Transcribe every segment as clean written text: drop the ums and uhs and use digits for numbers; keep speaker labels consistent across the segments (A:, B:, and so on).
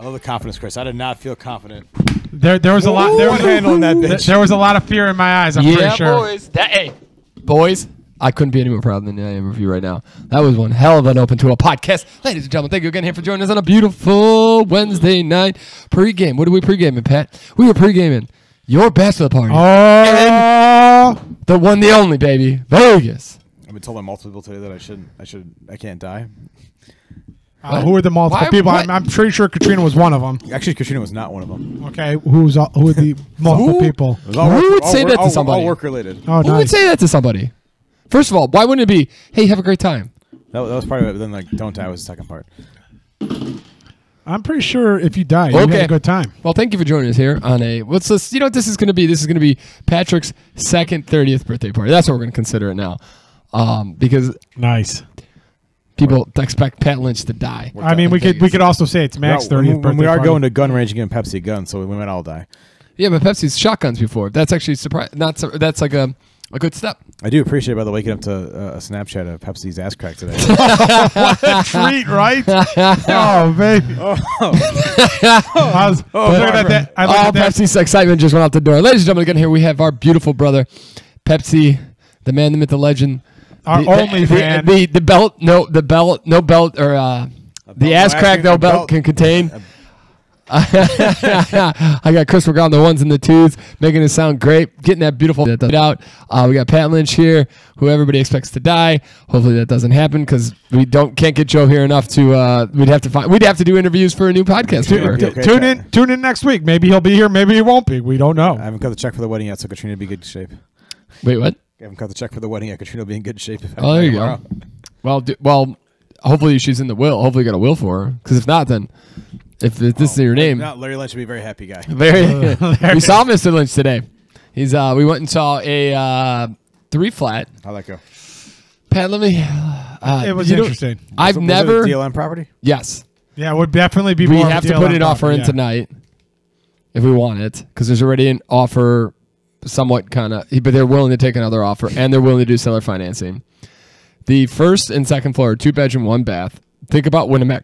A: I love the confidence, Chris. I did not feel confident.
B: There was a lot. There was
A: handling that bitch.
B: There was a lot of fear in my eyes. I'm pretty sure.
C: boys. Boys. I couldn't be any more proud than I am of you right now. That was one hell of an Open to a podcast. Ladies and gentlemen, thank you again here for joining us on a beautiful Wednesday night pregame. What are we pregaming, Pat? We were pregaming your bachelor party. And the one, the only, baby, Vegas.
A: I've been told by multiple people today that I can't die.
B: Who are the multiple people? I'm pretty sure Katrina was one of them.
A: Actually, Katrina was not one of them.
B: Okay, who are the multiple people?
C: Who would say that to somebody?
A: All work related.
B: Oh,
C: Who would say that to somebody? First of all, why wouldn't it be, hey, have a great time?
A: That was part of it, but then like, don't die was the second part.
B: I'm pretty sure if you die, you had a good time.
C: Well, thank you for joining us here on you know what this is going to be? This is going to be Patrick's second 30th birthday party. That's what we're going to consider it now. Because
B: nice.
C: People expect Pat Lynch to die.
B: I mean, we could also say it's Mac's 30th birthday
A: we are
B: party.
A: going to gun range and getting Pepsi a gun, so we might all die.
C: Yeah, but Pepsi's shotguns before. That's actually that's like a good step.
A: I do appreciate, by the way, waking up to a Snapchat of Pepsi's ass crack today.
B: What a treat, right? Oh, baby.
C: Pepsi's excitement just went out the door. Ladies and gentlemen, again, here we have our beautiful brother, Pepsi, the man, the myth, the legend.
B: Our only fan.
C: The belt, no belt, or the ass crack, no belt can contain. I got Chris McGraw on the ones and the twos, making it sound great, getting that beautiful out. We got Pat Lynch here, who everybody expects to die. Hopefully that doesn't happen because we can't get Joe here enough to. We'd have to do interviews for a new podcast.
B: Tune in next week. Maybe he'll be here. Maybe he won't be. We don't know.
A: I haven't got the check for the wedding yet, so Katrina will be in good shape.
C: Wait, what?
A: I haven't got the check for the wedding yet. Katrina will be in good shape.
C: Oh, there you go. Well, hopefully she's in the will. Hopefully you got a will for her. Because if not, then if this is your name,
A: not Larry Lynch would be a very happy guy.
C: We saw Mr. Lynch today. We went and saw a 3 flat.
A: How'd that go?
C: Pat, let me.
B: It was interesting.
C: Was it a
A: DLM property?
C: Yes.
B: Yeah, it would definitely be.
C: We have to put an offer in tonight if we want it, because there's already an offer. Somewhat kind of, but they're willing to take another offer, and they're willing to do seller financing. The first and second floor are 2-bedroom, 1 bath. Think about Winamac.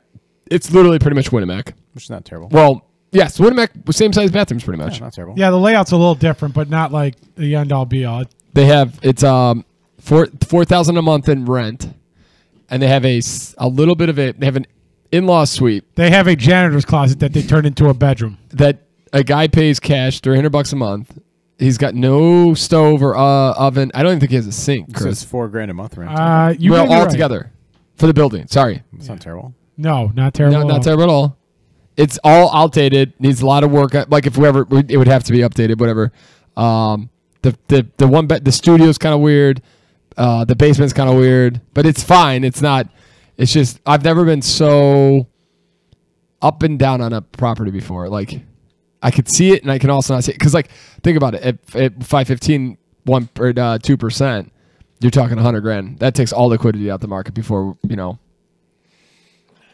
C: It's literally pretty much Winamac.
A: Which is not terrible.
C: Well, yes, Winamac, same size bathrooms pretty much.
A: Yeah, not terrible.
B: Yeah, the layout's a little different, but not like the end all be all.
C: They have $4,000 a month in rent, and they have a little bit of they have an in-law suite.
B: They have a janitor's closet that they turn into a bedroom.
C: That a guy pays cash $300 a month. He's got no stove or oven. I don't even think he has a sink, Chris.
A: So it's $4,000 a month rent.
C: All together for the building. Sorry.
A: It's not terrible.
B: No, not terrible.
C: No, not terrible at all. It's all outdated. Needs a lot of work. Like if it would have to be updated. Whatever. The studio's kind of weird. The basement's kind of weird, but it's fine. It's not. It's just I've never been so up and down on a property before. Like. I could see it, and I can also not see it. Because, like, think about it. At 515, 2%, you're talking $100,000. That takes all liquidity out the market before,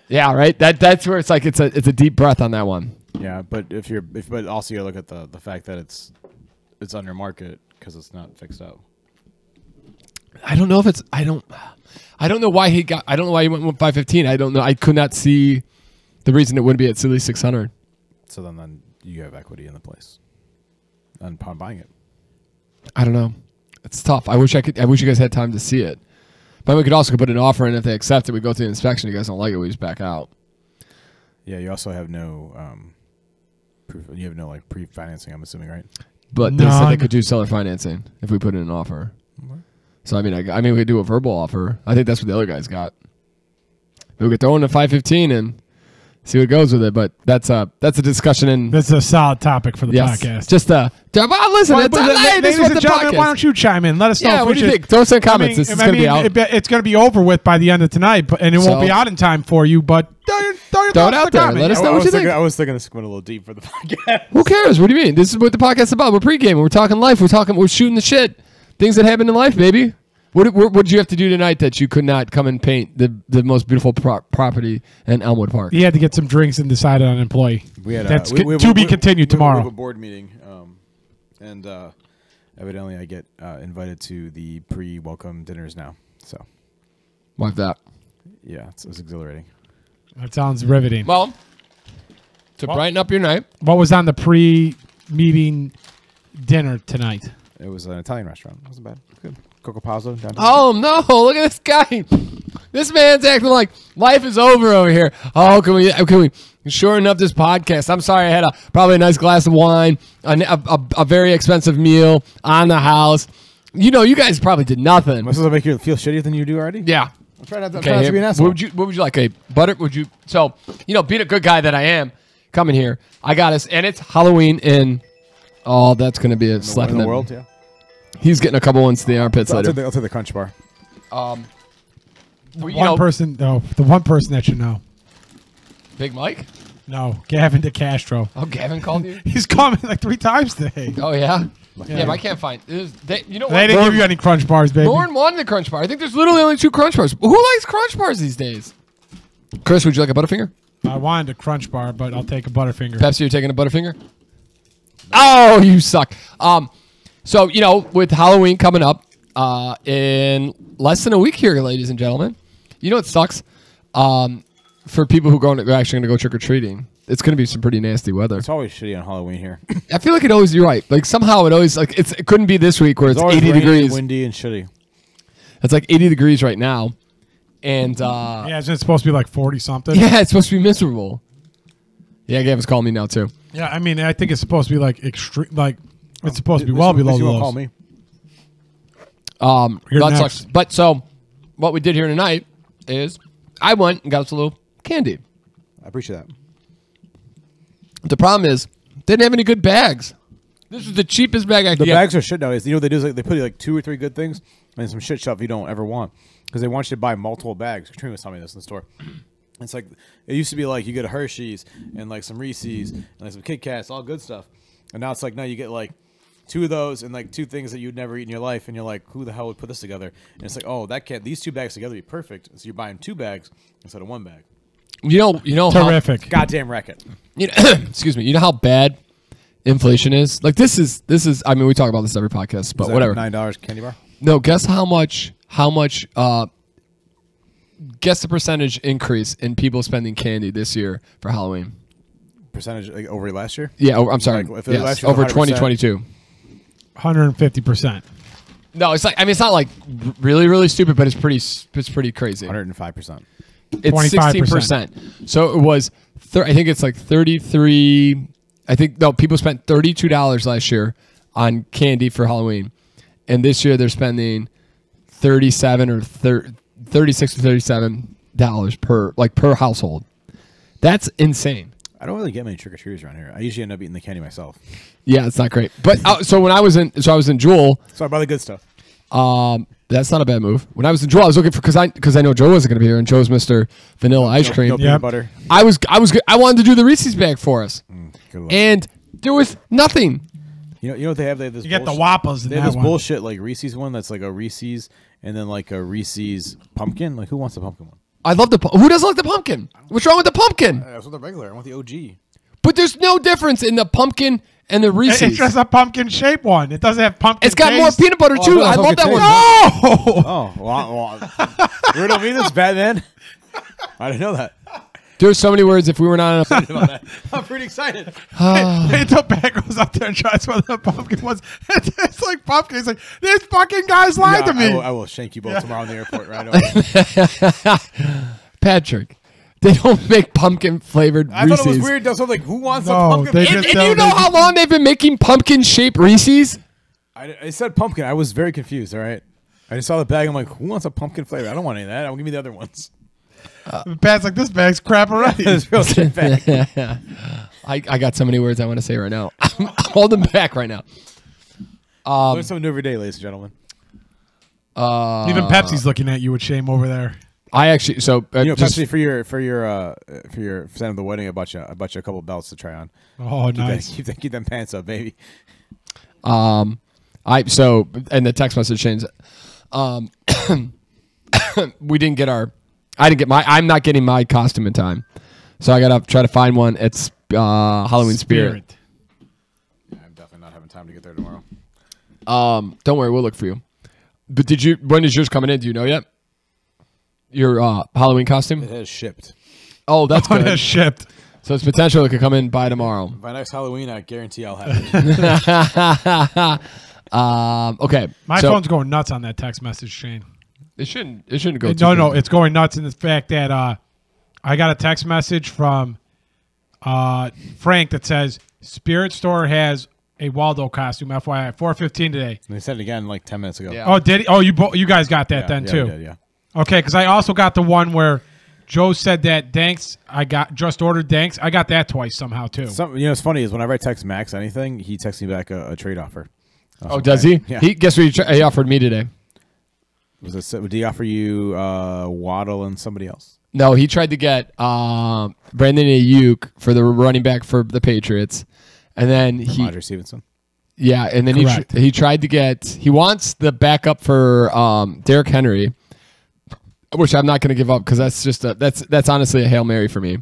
C: Yeah, right? That's where it's like it's a deep breath on that one.
A: Yeah, but but also you look at the fact that it's under market because it's not fixed up.
C: I don't know if it's I don't know why he went with 515. I don't know. I could not see the reason it wouldn't be at at least 600.
A: So then you have equity in the place upon buying it.
C: I don't know. It's tough. I wish you guys had time to see it. But we could also put an offer in. If they accept it, we go through the inspection. You guys don't like it, we just back out.
A: Yeah, you also have no proof. You have no like pre-financing, I'm assuming, right?
C: But they said they could do seller financing if we put in an offer. Mm-hmm. So I mean we could do a verbal offer. I think that's what the other guys got. We could throw in a 515 and see what goes with it, but that's a discussion. And
B: that's a solid topic for the podcast.
C: Just listen,
B: ladies and gentlemen, why don't you chime in? Let us know.
C: Yeah, what do you think? Throw some comments. This is going to be out.
B: It's going to be over with by the end of tonight, and it won't be out in time for you. But throw it out there.
C: Let us know what you think.
A: I was thinking this went a little deep for the podcast.
C: Who cares? What do you mean? This is what the podcast is about. We're pregaming. We're talking life. We're shooting the shit. Things that happen in life, baby. What did you have to do tonight that you could not come and paint the most beautiful property in Elmwood Park?
B: He had to get some drinks and decided on an employee. That's to be continued tomorrow.
A: We have a board meeting, and evidently I get invited to the pre-welcome dinners now. So,
C: like that.
A: Yeah, it's exhilarating.
B: That sounds riveting.
C: Well, to brighten up your night.
B: What was on the pre-meeting dinner tonight?
A: It was an Italian restaurant. It wasn't bad. Good. Coco Pazzo.
C: Oh no! Look at this guy. This man's acting like life is over here. Oh, can we shorten up this podcast? I'm sorry, I had probably a nice glass of wine, a very expensive meal on the house. You know, you guys probably did nothing.
A: Must it make you feel shittier than you do already?
C: Yeah.
A: I'm trying not to be an asshole.
C: What would you like? A butter? Would you? So, being a good guy that I am, coming here, I got us, and it's Halloween in. Oh, that's going to be a slap
A: in the world. Yeah.
C: He's getting a couple ones to the armpits later.
A: I'll take the Crunch Bar.
B: The one person that you know.
C: Big Mike?
B: No, Gavin DeCastro.
C: Oh, Gavin called you?
B: He's called me like 3 times today.
C: Oh, yeah?
B: Yeah,
C: but I can't find. You know what?
B: They didn't give you any Crunch Bars, baby.
C: Lauren wanted a Crunch Bar. I think there's literally only 2 Crunch Bars. Who likes Crunch Bars these days? Chris, would you like a Butterfinger?
B: I wanted a Crunch Bar, but I'll take a Butterfinger.
C: Pepsi, you're taking a Butterfinger? No. Oh, you suck. So, with Halloween coming up in less than a week here, ladies and gentlemen, you know what sucks? For people who are actually going to go trick-or-treating, it's going to be some pretty nasty weather.
A: It's always shitty on Halloween here.
C: I feel like you're right. Like, somehow it always, it couldn't be this week where it's 80 degrees.
A: Windy and shitty.
C: It's like 80 degrees right now. And,
B: yeah, isn't it supposed to be like 40-something?
C: Yeah, it's supposed to be miserable. Yeah, Gavin's calling me now, too.
B: Yeah, I mean, I think it's supposed to be like extreme, like, it's supposed to be well below the lows.
A: Call me.
C: That sucks. But so, what we did here tonight is I went and got us a little candy.
A: I appreciate that.
C: The problem is, they didn't have any good bags. This is the cheapest bag I could
A: get.
C: The
A: bags are shit nowadays. You know what they do is they put like 2 or 3 good things and some shit stuff you don't ever want because they want you to buy multiple bags. Katrina was telling me this in the store. It's like it used to be like you get a Hershey's and like some Reese's and like some Kit Kats, all good stuff. And now it's like no, you get like 2 of those and like 2 things that you'd never eat in your life, and you're like, who the hell would put this together? And it's like, oh, that can't. These 2 bags together would be perfect. So you're buying 2 bags instead of 1 bag.
C: You know,
B: terrific.
A: Goddamn racket.
C: Excuse me. You know how bad inflation is? Like this is. I mean, we talk about this every podcast, but whatever.
A: $9 candy bar.
C: No, guess how much. Guess the percentage increase in people spending candy this year for Halloween.
A: Percentage like, over last year?
C: Yeah, I'm sorry.
A: Like,
C: yes, over 2022.
B: 150%.
C: No, it's like it's not like really really stupid, but it's pretty crazy.
A: 105%.
C: It's 16%. So it was. I think it's like 33. I think people spent $32 last year on candy for Halloween, and this year they're spending 37 or 36 to $37 per household. That's insane.
A: I don't really get many trick-or-treaters around here. I usually end up eating the candy myself.
C: Yeah, it's not great. But so when I was in Jewel,
A: so I buy the good stuff.
C: That's not a bad move. When I was in Jewel, I was looking for because I know Joe wasn't going to be here, and Joe's Mr. Vanilla Ice Cream.
A: No peanut butter.
C: I wanted to do the Reese's bag for us, and there was nothing.
A: You know what they have? They have this.
B: You get the Wappas.
A: They have this bullshit like Reese's one that's like a Reese's and then like a Reese's pumpkin. Like who wants the pumpkin one?
C: I love who doesn't like the pumpkin? What's wrong with the pumpkin?
A: That's what the regular. I want the OG.
C: But there's no difference in the pumpkin and the Reese's.
B: It's just a pumpkin shaped one. It doesn't have pumpkin.
C: It's got
B: taste.
C: more peanut butter too. I love that one.
B: No.
A: Oh, well, riddle me this, Batman. I didn't know that.
C: There's so many words. If we were not
A: about that. I'm pretty excited.
B: Until Pat goes up there and tries what the pumpkin was. It's like pumpkin. He's like, these fucking guys lied to me.
A: I will shank you both tomorrow in the airport right away.
C: Patrick, they don't make pumpkin flavored Reese's.
A: I thought it was weird. So I was like, who wants a pumpkin?
C: And you know how long they've been making pumpkin shaped Reese's?
A: I said pumpkin. I was very confused. All right. I just saw the bag. I'm like, who wants a pumpkin flavor? I don't want any of that. Give me the other ones.
B: Pat's like, this bag's crap already.
A: It's real shit bag.
C: I got so many words I want to say right now. I'm holding back right now.
A: Learn something new every day, ladies and gentlemen.
B: Even Pepsi's looking at you with shame over there.
C: I actually
A: Pepsi for your sign of the wedding. I bought you a couple belts to try on.
B: Oh, nice.
A: Keep them pants up, baby.
C: And the text message changed. We didn't get our. I'm not getting my costume in time, so I gotta try to find one. It's Halloween Spirit.
A: Yeah, I'm definitely not having time to get there tomorrow.
C: Don't worry, we'll look for you. But when is yours coming in? Do you know yet? Your Halloween costume?
A: It has shipped.
C: Oh, that's good.
B: It has shipped.
C: So it's potential it could come in by tomorrow.
A: By next Halloween, I guarantee I'll have it.
C: Okay.
B: My
C: so
B: phone's going nuts on that text message, Shane.
C: It shouldn't go.
B: No, it's going nuts in the fact that I got a text message from Frank that says Spirit Store has a Waldo costume, FYI, at 4:15 today.
A: And they said it again like 10 minutes ago.
C: Yeah.
B: Oh, did he? Oh, you guys got that then
A: yeah,
B: too.
A: we did, yeah.
B: Okay, because I also got the one where Joe said that Danks. I just ordered Danks. I got that twice somehow too.
A: What's funny is whenever I text Max anything, he texts me back a trade offer.
C: Oh, does he?
A: Yeah.
C: Guess what he offered me today?
A: Did he offer you Waddle and somebody else?
C: No, he tried to get Brandon Ayuk for the running back for the Patriots, and then
A: Roger Stevenson.
C: Yeah, and then
B: Correct.
C: he tried to get. He wants the backup for Derrick Henry, which I'm not going to give up because that's just that's honestly a Hail Mary for me.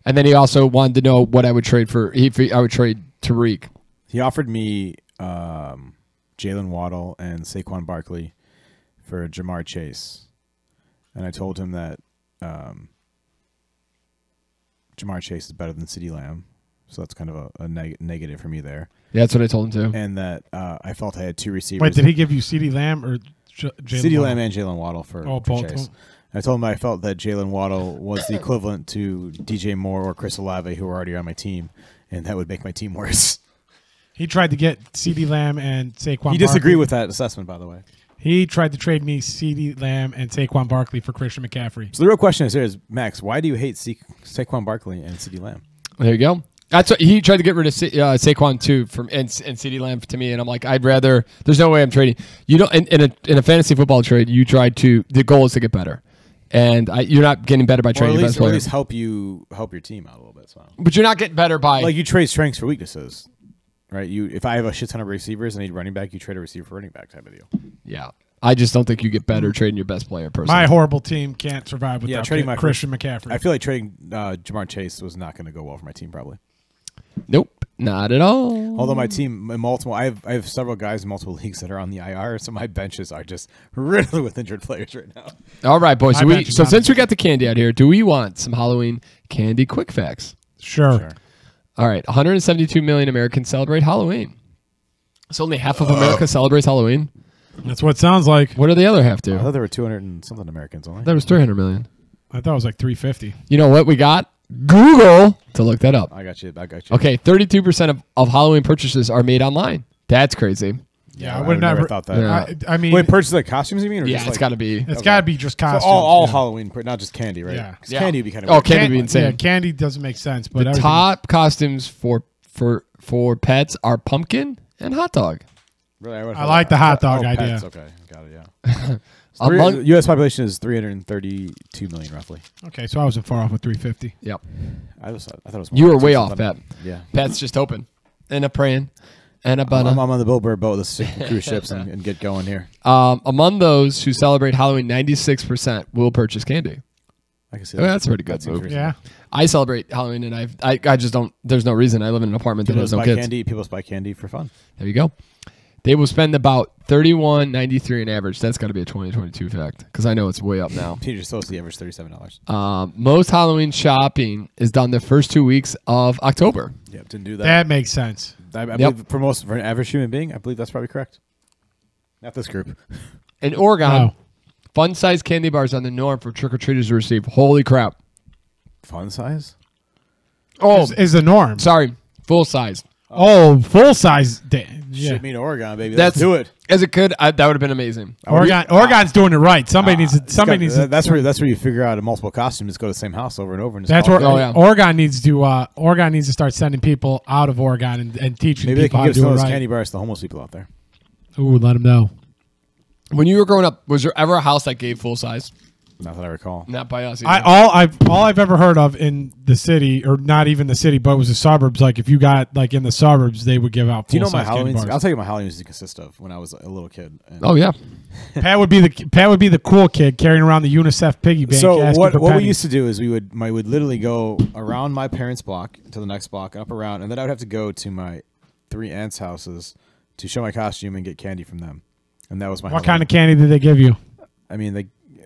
C: And then he also wanted to know what I would trade for. I would trade Tariq.
A: He offered me Jalen Waddle and Saquon Barkley for Jamar Chase, and I told him that Jamar Chase is better than CeeDee Lamb, so that's kind of a negative for me there.
C: Yeah, that's what I told him too.
A: And that I felt I had two receivers.
B: Wait, did he give you CeeDee Lamb or Jalen?
A: CeeDee Lamb and Jalen Waddle for
B: both of
A: Chase.
B: them.
A: I told him I felt that Jalen Waddle was the equivalent to DJ Moore or Chris Olave, who were already on my team, and that would make my team worse.
B: He tried to get CeeDee Lamb and Saquon.
A: He disagreed
B: Barkley.
A: with that assessment, by the way.
B: He tried to trade me CeeDee Lamb and Saquon Barkley for Christian McCaffrey.
A: So the real question is Max, why do you hate Saquon Barkley and CeeDee Lamb?
C: There you go. That's what he tried to get rid of Saquon too and CeeDee Lamb to me, and I'm like, I'd rather. There's no way I'm trading. You don't in a fantasy football trade. You try to. The goal is to get better, and you're not getting better by trading your best
A: Or
C: player.
A: at least help your team out a little bit. So.
C: But you're not getting better by
A: Like you trade strengths for weaknesses, right? If I have a shit ton of receivers and I need running back, you trade a receiver for running back type of deal.
C: Yeah. I just don't think you get better trading your best player personally.
B: My horrible team can't survive without
A: trading my
B: Christian McCaffrey.
A: I feel like trading Jamar Chase was not going to go well for my team probably.
C: Nope, not at all.
A: Although my team, I have several guys in multiple leagues that are on the IR, so my benches are just riddled with injured players right now.
C: All right, boys.
B: My bench is
C: So
B: not
C: since we got the candy out here, do we want some Halloween candy quick facts?
B: Sure.
C: All right, 172 million Americans celebrate Halloween. So only half of America celebrates Halloween.
B: That's what it sounds like.
C: What do the other half do?
A: I thought there were 200 and something Americans only.
C: That was 300 million.
B: I thought it was like 350.
C: You know what we got? Google to look that up.
A: I got you.
C: Okay, 32% of Halloween purchases are made online. That's crazy.
B: Yeah,
A: I
B: I
A: would
B: would
A: never
B: never
A: thought that.
C: Yeah.
B: I mean,
A: Wait, purchase like costumes you mean? Or
C: Yeah,
A: just
C: it's
A: like,
C: got to be.
B: it's got to be just
A: So
B: costumes.
A: all
B: yeah.
A: Halloween, not just candy, right?
B: Yeah.
A: 'Cause
C: Yeah.
A: candy would be kind of
C: Oh,
A: weird.
C: candy would be insane.
B: Yeah, candy doesn't make sense. But
C: The
B: everything-
C: top costumes for pets are pumpkin and hot dog.
A: Really,
B: I like the hot dog idea.
A: Pets, okay, got it. Yeah.
C: Among-
A: U.S. population is 332 million roughly.
B: Okay, so I wasn't far off with 350.
C: Yep.
A: I thought it was.
C: You
A: more
C: were way off,
A: something.
C: Pat.
A: Yeah.
C: Pat's just open and a praying and a bunna.
A: I'm on the Billboard boat. Let's take the cruise ships and get going here.
C: Among those who celebrate Halloween, 96% will purchase candy.
A: I can see
C: Oh, that's a pretty good
A: seems
C: move.
A: reasonable.
B: Yeah.
C: I celebrate Halloween, and I just don't. There's no reason. I live in an apartment that
A: People
C: has
A: just
C: no
A: buy
C: kids.
A: candy. People just buy candy for fun.
C: There you go. They will spend about $31.93 on average. That's got to be a 2022 fact because I know it's way up now.
A: Peter Stoss, the average $37.
C: Most Halloween shopping is done the first 2 weeks of October.
A: Yep, didn't do that.
B: That makes sense.
A: I believe for an average human being, I believe that's probably correct. Not this group.
C: In Oregon,
B: Oh.
C: fun-sized candy bars are the norm for trick-or-treaters to receive. Holy crap.
A: Fun size?
C: Oh,
B: Is the norm.
C: sorry. Full size.
B: Oh, full size. Yeah.
A: Ship me to Oregon, baby.
C: That's
A: Let's do it.
C: As it could, that would have been amazing.
B: Oregon's doing it right. Somebody needs to. Somebody needs to.
A: That's where you figure out a multiple costume. Just go to the same house over and over. And just
B: That's
A: call
B: where
A: it.
C: Oh, yeah.
B: Oregon needs to. Oregon needs to start sending people out of Oregon and teaching
A: Maybe they
B: people
A: can
B: how to
A: give some
B: do
A: of
B: it
A: those
B: right.
A: candy bars to the homeless people out there.
B: Ooh, let them know.
C: When you were growing up, was there ever a house that gave full size?
A: Not that I recall.
C: Not by us either.
B: All I've ever heard of in the city, or not even the city, but it was the suburbs. Like if you got like in the suburbs, they would give out.
A: Do you know
B: full
A: my
B: size candy
A: Halloween?
B: bars.
A: I'll tell you what my Halloween used to consist of when I was a little kid. And
C: Oh, yeah.
B: Pat would be the cool kid carrying around the UNICEF piggy bank.
A: So
B: asking
A: what
B: for
A: we
B: pennies.
A: used to do is we would literally go around my parents' block to the next block, up around, and then I would have to go to my 3 aunts' houses to show my costume and get candy from them. And that was my.
B: What kind of candy did they give you?
A: I mean,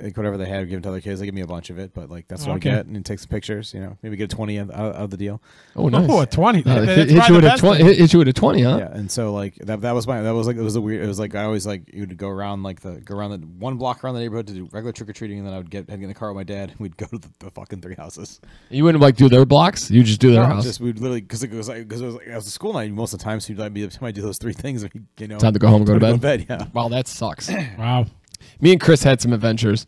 A: like whatever they had, give it to other kids. They give me a bunch of it, but like that's what I get, and take some pictures. You know, maybe get a 20 out of the deal.
C: Oh, nice.
B: Oh, a 20.
C: Hit you with a 20. Hit you with a 20, huh?
A: Yeah, and so like that was like it was a weird. It was like I always like you would go around the one block around the neighborhood to do regular trick or treating, and then I'd get in the car with my dad. And we'd go to the fucking 3 houses.
C: You wouldn't like do their blocks. You just do their house.
A: Just we'd literally because it was a school night most of the time. So you'd be somebody do those 3 things. You know,
C: time to go home and go to bed.
A: Yeah.
C: Wow, that sucks.
B: Wow.
C: Me and Chris had some adventures.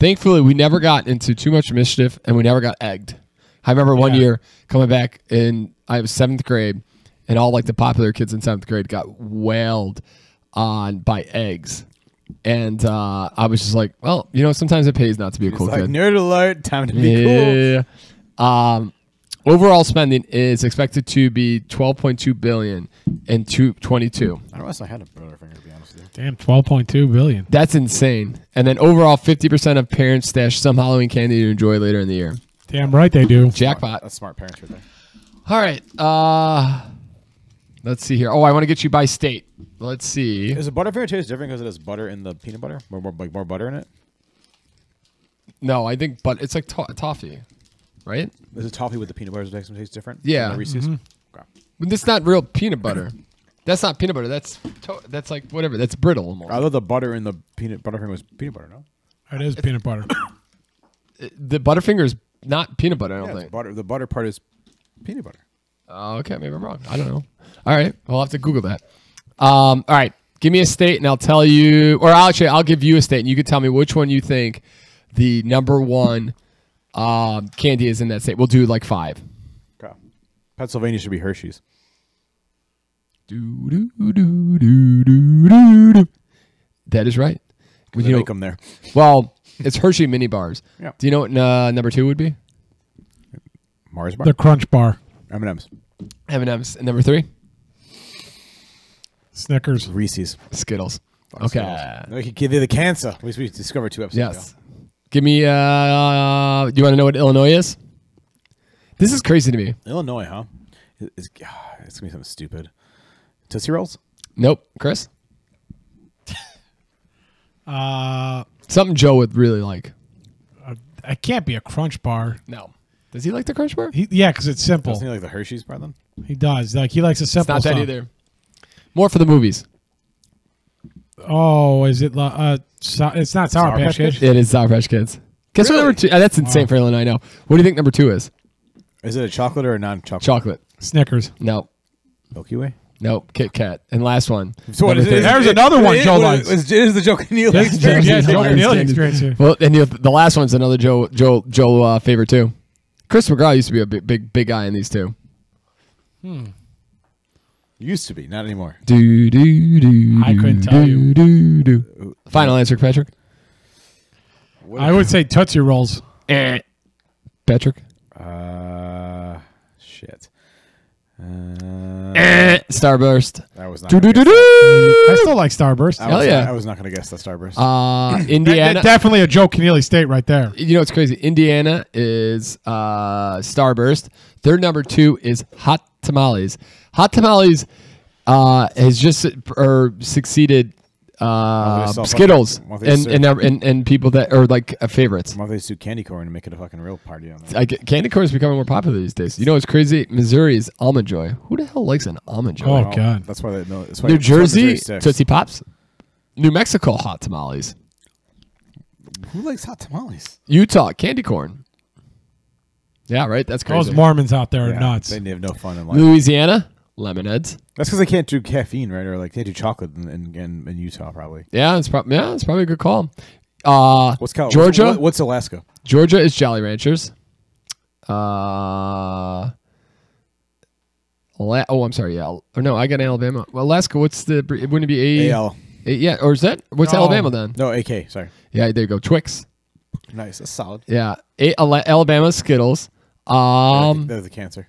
C: Thankfully, we never got into too much mischief, and we never got egged. I remember one year coming back I was 7th grade, and all like the popular kids in 7th grade got wailed on by eggs. And I was just like, well, you know, sometimes it pays not to be a cool kid.
A: Nerd alert, time to be
C: cool. Overall spending is expected to be $12.2 billion in 2022.
A: I don't know if I had a Butterfinger, to be honest with you.
B: Damn, $12.2 billion.
C: That's insane. And then overall, 50% of parents stash some Halloween candy to enjoy later in the year.
B: Damn right they do.
C: Jackpot.
A: That's smart parents right there.
C: All right. Let's see here. Oh, I want to get you by state. Let's see.
A: Is a Butterfinger taste different because it has butter in the peanut butter? More butter in it?
C: No, I think, but it's like toffee, right?
A: Is it toffee with the peanut butter that taste different?
C: Yeah.
A: The Reese's? Okay.
C: But that's not real peanut butter. That's not peanut butter. That's like whatever. That's brittle almost.
A: I thought the butter in the Butterfinger was peanut butter, no?
B: It is peanut butter.
C: The Butterfinger is not peanut butter, I don't think.
A: Butter. The butter part is peanut butter.
C: Okay, maybe I'm wrong. I don't know. All right, we'll have to Google that. All right, give me a state and I'll tell you, or actually, I'll give you a state and you can tell me which one you think the number one candy is in that state. We'll do like 5.
A: Okay. Pennsylvania should be Hershey's.
C: That is right.
A: They make them there.
C: Well, it's Hershey mini bars.
A: Yeah.
C: Do you know what number 2 would be?
A: Mars bar.
B: The Crunch Bar.
A: M&M's.
C: M&M's. And number 3?
B: Snickers.
A: Reese's.
C: Skittles. Okay.
A: We could give you the cancer. We discovered 2 episodes
C: Yes.
A: ago.
C: Give me. Do you want to know what Illinois is? This is crazy to me.
A: Illinois, huh? It's going to be something stupid. Tootsie Rolls?
C: Nope. Chris? Something Joe would really like.
B: It can't be a Crunch Bar.
C: No. Does he like the Crunch Bar?
B: Yeah, because it's simple.
A: Doesn't he like the Hershey's bar then?
B: He does. Like he likes a
C: It's
B: simple
C: not that
B: stuff.
C: either. More for the movies.
B: Oh, is it? It's not Sour Patch Kids.
C: It is Sour Patch Kids. Guess what
A: Really?
C: number 2? That's insane for Illinois. I know. What do you think number 2 is?
A: Is it a chocolate or a non-chocolate?
C: Chocolate.
B: Snickers.
C: No.
A: Milky Way?
C: Nope. Kit Kat. And last one.
A: So what
C: Number
A: is it?
C: 3.
B: There's another one Joe likes.
A: It is the Joe Keneally
B: Yeah,
A: experience.
B: yeah, Joe
C: Joe
B: Keneally
C: Keneally
B: experience here.
C: Well, and the last one's another Joe favorite too. Chris McGraw used to be a big guy in these two.
A: Used to be, not anymore.
C: I
B: couldn't tell you.
C: Final answer, Patrick.
B: I would say Tootsie Rolls.
C: Patrick.
A: Shit.
C: Starburst.
A: I was not. Gonna guess that.
B: I still like Starburst.
C: Hell yeah.
A: I was not going to guess the Starburst.
C: Indiana.
B: Definitely a Joe Keneally state right there.
C: You know what's crazy? Indiana is Starburst. Their number 2 is Hot Tamales. Hot Tamales has just succeeded Skittles and people that are like favorites.
A: Why don't they do candy corn and make it a fucking real party on that?
C: Candy corn is becoming more popular these days. You know what's crazy? Missouri's Almond Joy. Who the hell likes an Almond Joy?
B: Oh, God.
A: That's why they know. That's why
C: New Jersey,
A: Missouri sticks.
C: Tootsie Pops. New Mexico, Hot Tamales.
A: Who likes hot tamales?
C: Utah, candy corn. Yeah, right? That's crazy.
B: Those Mormons out there are
A: Yeah,
B: nuts.
A: They have no fun in life.
C: Louisiana, Lemonheads.
A: That's because they can't do caffeine, right? Or like they do chocolate in Utah, probably.
C: Yeah, it's probably a good call.
A: Georgia? What's Alaska?
C: Georgia is Jolly Ranchers. I'm sorry. Yeah. Or no, I got Alabama. Well, Alaska. What's the? It wouldn't be
A: AL.
C: Yeah, or is that? What's
B: No.
C: Alabama then?
A: No, AK. Sorry.
C: Yeah, there you go. Twix.
A: Nice. That's solid.
C: Yeah, Alabama Skittles.
A: They're the cancer.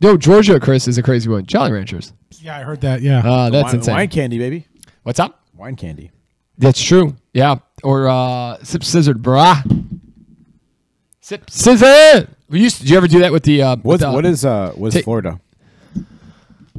C: No, Georgia, Chris, is a crazy one. Jolly Ranchers.
B: Yeah, I heard that. Yeah.
C: That's insane.
A: Wine candy, baby.
C: What's up?
A: Wine candy.
C: That's true. Yeah. Or Sip Scissor, brah. Sip Scissor. Did you ever do that with the?
A: What is
C: ta-
A: Florida?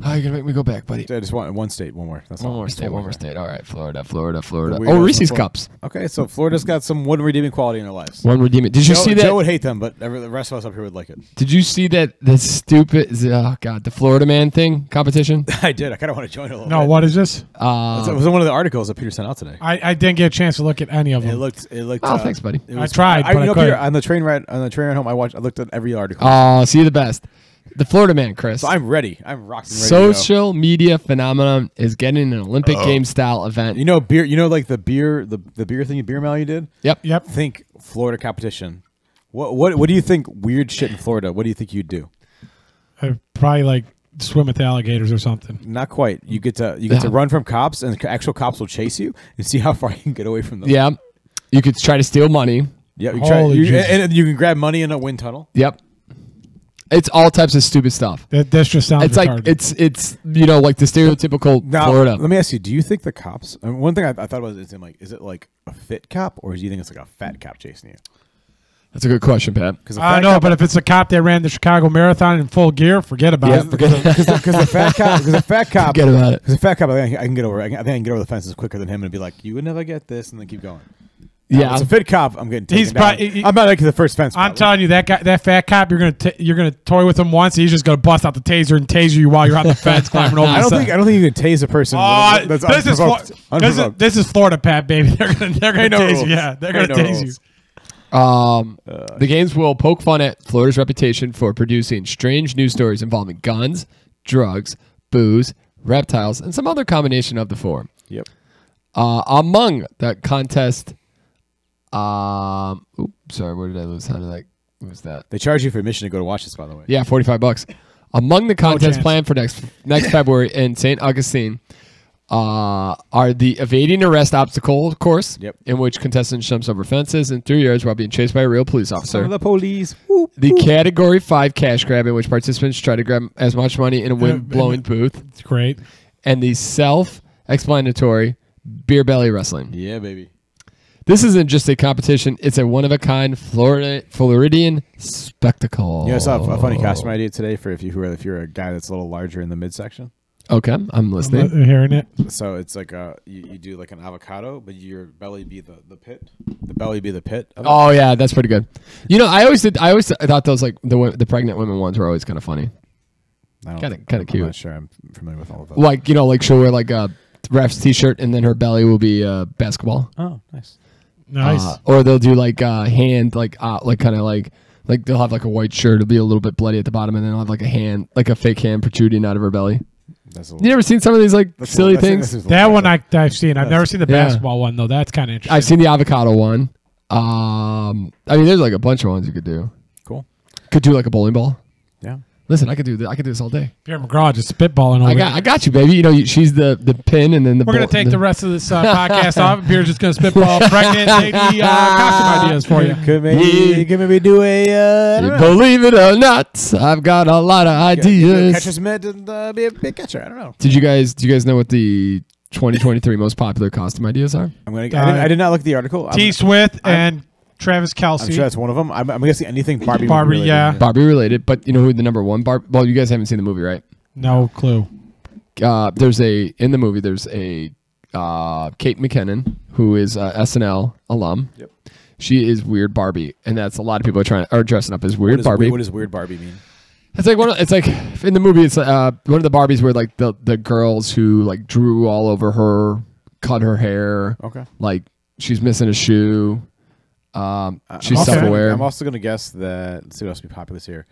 C: Oh, you're gonna make me go back, buddy.
A: I just want one state, one more. That's
C: One
A: all.
C: more
A: That's
C: state,
A: all
C: one
A: we're
C: more
A: saying.
C: state. All right, Florida.
A: The
C: Oh,
A: weirdos
C: Reese's
A: from
C: cups.
A: Okay, so Florida's got some one redeeming quality in their lives.
C: One redeeming. Did you see that?
A: Joe would hate them, but the rest of us up here would like it.
C: Did you see that? The stupid. Oh God, the Florida Man thing competition.
A: I did. I kind of want to join a little
B: No,
A: bit.
B: what is this?
A: It was in one of the articles that Peter sent out today.
B: I didn't get a chance to look at any of them.
A: It looked.
C: Oh, thanks, buddy.
A: It
B: I tried, but I
A: Peter,
B: couldn't.
A: on the train ride home. I looked at every article.
C: Oh, see you the best. The Florida Man, Chris.
A: So I'm ready. I'm rocking. Ready
C: Social media phenomenon is getting an Olympic Game style event.
A: You know beer. You know like the beer thing, beer mail you did.
B: Yep.
A: Think Florida competition. What do you think? Weird shit in Florida. What do you think you'd do?
B: I'd probably like swim with alligators or something.
A: Not quite. You get to run from cops, and actual cops will chase you and see how far you can get away from them.
C: Yeah. You could try to steal money.
A: Yeah.
B: Holy Jesus.
A: And you can grab money in a wind tunnel.
C: Yep. It's all types of stupid stuff.
B: This just sounds
C: It's
B: retarded.
C: like it's like the stereotypical
A: Now,
C: Florida.
A: let me ask you: do you think the cops? I mean, one thing I thought about is it like a fit cop, or do you think it's like a fat cop chasing you?
C: That's a good question, Pat.
A: Because
B: I don't know, but if it's a cop that ran the Chicago Marathon in full gear, forget about it.
A: because the fat cop,
C: Forget about it.
A: because the fat cop, I can get over. I think I can get over the fences quicker than him and be like, "You would never get this," and then keep going.
C: Yeah.
A: It's a fit cop. I'm getting taken
B: He's
A: down.
B: probably-
A: I'm not like the first fence.
B: I'm telling you, that fat cop, you're gonna toy with him once. He's just gonna bust out the taser and taser you while you're on the fence climbing over.
A: I don't
B: the
A: think you can tase a person.
B: Oh,
A: that's
B: this is
A: unprovoked.
B: this is Florida, Pat, baby. They're gonna
A: Ain't no
B: tase
A: rules.
B: you. Yeah, they're gonna
A: Ain't no
B: tase you.
A: rules.
C: The games will poke fun at Florida's reputation for producing strange news stories involving guns, drugs, booze, reptiles, and some other combination of the four.
A: Yep.
C: Among the contest, sorry, where did I lose? How did I lose that?
A: They charge you for admission to go to watch this, by the way.
C: Yeah, $45. Among the contests
B: chance.
C: planned for next February in St. Augustine are the evading arrest obstacle course,
A: Yep.
C: in which contestants jumps over fences and through yards while being chased by a real police officer.
A: Some of the police. Whoop.
C: The Category 5 cash grab, in which participants try to grab as much money in a wind-blowing booth.
B: It's great.
C: And the self-explanatory beer belly wrestling.
A: Yeah, baby.
C: This isn't just a competition. It's a one-of-a-kind Floridian spectacle.
A: You know, I saw a funny costume idea today for if you're a guy that's a little larger in the midsection.
C: Okay, I'm listening.
B: I'm hearing it.
A: So it's like you do like an avocado, but your belly be the pit. The belly be the pit. of it.
C: Oh yeah, that's pretty good. You know, I always thought those like the pregnant women ones were always kind of funny.
A: I don't
C: Kinda
A: think-
C: cute.
A: I'm not sure I'm familiar with all of that.
C: Like like she'll wear like a ref's t-shirt and then her belly will be basketball.
A: Oh, nice.
B: Nice.
C: Or they'll do like hand like kind of like they'll have like a white shirt. It'll be a little bit bloody at the bottom, and then they'll have like a hand, like a fake hand protruding out of her belly.
A: That's a
C: You never seen some of these like silly things?
B: That one I've seen. I've never seen the
C: Yeah.
B: basketball one though. That's kind of interesting.
C: I've seen the avocado one. I mean, there's like a bunch of ones you could do.
A: Cool.
C: Could do like a bowling ball.
A: Yeah.
C: Listen, I could do this all day.
B: Pierre McGraw just spitballing over.
C: I got you, baby. You know, she's the pin, and then the.
B: We're gonna take the rest of this podcast off. Pierre's just gonna spitball pregnant lady costume ideas for you.
A: Could maybe do a. I don't know.
C: Believe it or not, I've got a lot of ideas.
A: Catcher's mitt and be a big catcher. I don't know.
C: Do you guys know what the 2023 most popular costume ideas are?
A: I did not look at the article.
B: T. Swift and Travis
A: I'm
B: Kelsey.
A: sure that's one of them. I'm guessing anything Barbie.
B: Barbie,
A: related.
B: yeah.
C: Barbie related, but you know who the number one Well, you guys haven't seen the movie, right?
B: No clue.
C: In the movie there's a Kate McKinnon who is a SNL alum.
A: Yep.
C: She is Weird Barbie, and that's a lot of people are dressing up as Weird Barbie.
A: What does Weird Barbie mean?
C: It's like it's like in the movie. It's one of the Barbies where like the girls who like drew all over her, cut her hair.
A: Okay.
C: Like she's missing a shoe. She's
B: Okay.
C: self-aware.
A: I'm also going to guess that. Let's see what else would be popular this year.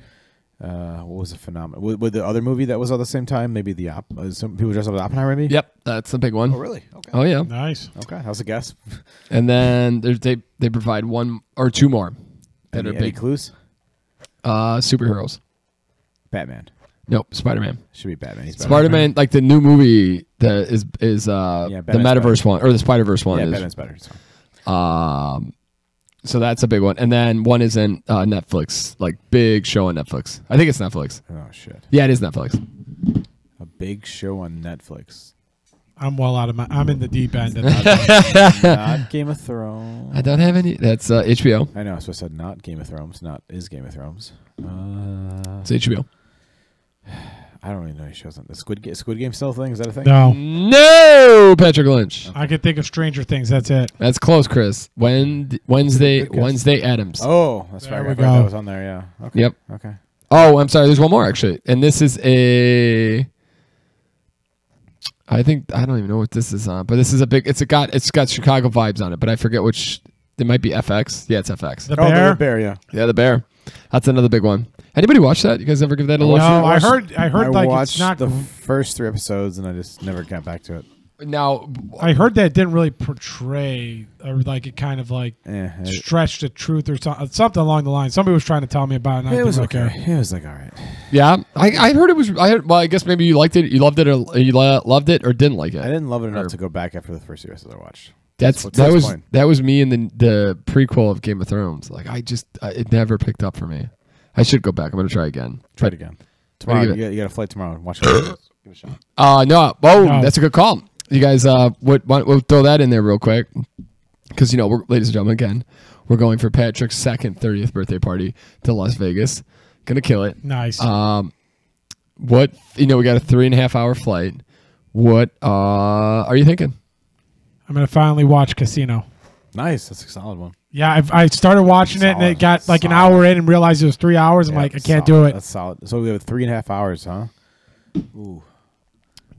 A: What was the phenomenon? With the other movie that was at the same time, maybe some people dress up as Oppenheimer. Maybe.
C: Yep, that's a big one.
A: Oh really? Okay.
C: Oh yeah.
B: Nice.
C: Oh.
A: Okay. How's a guess?
C: And then they provide one or two more that are
A: Any
C: big
A: clues?
C: superheroes.
A: Batman.
C: Nope, Spider-Man.
A: Should be Batman. He's better.
C: Spider-Man, like the new movie that is the
A: Batman's
C: Metaverse one or the Spider-Verse one
A: Yeah,
C: is.
A: Batman's better. It's fine.
C: So that's a big one, and then one is in Netflix, like big show on Netflix. I think it's Netflix.
A: Oh shit!
C: Yeah, it is Netflix.
A: A big show on Netflix.
B: I'm well out of I'm in the deep end. Of that.
A: Not Game of Thrones.
C: I don't have any. That's HBO.
A: I know. So I said not Game of Thrones. Not is Game of Thrones.
C: It's HBO.
A: I don't really know any shows on the Squid Game still a thing. Is that a thing?
C: No, Patrick Lynch.
B: I could think of Stranger Things. That's it.
C: That's close, Chris. Wednesday Addams.
A: Oh, that's
B: There
A: right.
B: we
A: I thought
B: go.
A: that was on there. Yeah. Okay.
C: Yep.
A: Okay.
C: Oh, I'm sorry. There's one more actually, and this is a. I don't even know what this is on, but this is a big. It's got Chicago vibes on it, but I forget which. It might be FX. Yeah, it's FX.
B: The
A: Oh,
B: Bear.
A: the Bear. Yeah.
C: Yeah, the Bear. That's another big one. Anybody watch that? You guys ever give that a look?
B: No, I
A: watched-
B: heard like
A: watched
B: it's not.
A: the first 3 episodes, and I just never got back to it.
C: Now,
B: I heard that it didn't really portray, or like it kind of like stretched the truth or something along the line. Somebody was trying to tell me about it. And I
A: It was
B: didn't
A: okay.
B: care.
A: It was like all right.
C: yeah, I heard it was. Well, I guess maybe you liked it. You loved it, or you loved it, or didn't like
A: I
C: it.
A: didn't love it enough to go back after the first 2 episodes I watched.
C: That
A: the
C: was
A: point.
C: that was me in the prequel of Game of Thrones. Like it never picked up for me. I should go back. I'm gonna try again.
A: Try it again. Tomorrow,
C: give
A: you got a flight tomorrow. Watch it. Give it a shot.
C: No. Oh,
B: No.
C: that's a good call. You guys, we'll throw that in there real quick, because ladies and gentlemen, again, we're going for Patrick's second 30th birthday party to Las Vegas. Gonna kill it.
B: Nice.
C: We got a 3.5 hour flight. What are you thinking?
B: I'm gonna finally watch Casino.
A: Nice. That's a solid one.
B: Yeah, I started watching it and it got like an
A: Solid.
B: hour in and realized it was 3 hours. I'm like, I can't do it.
A: That's solid. So we have 3.5 hours, huh? Ooh.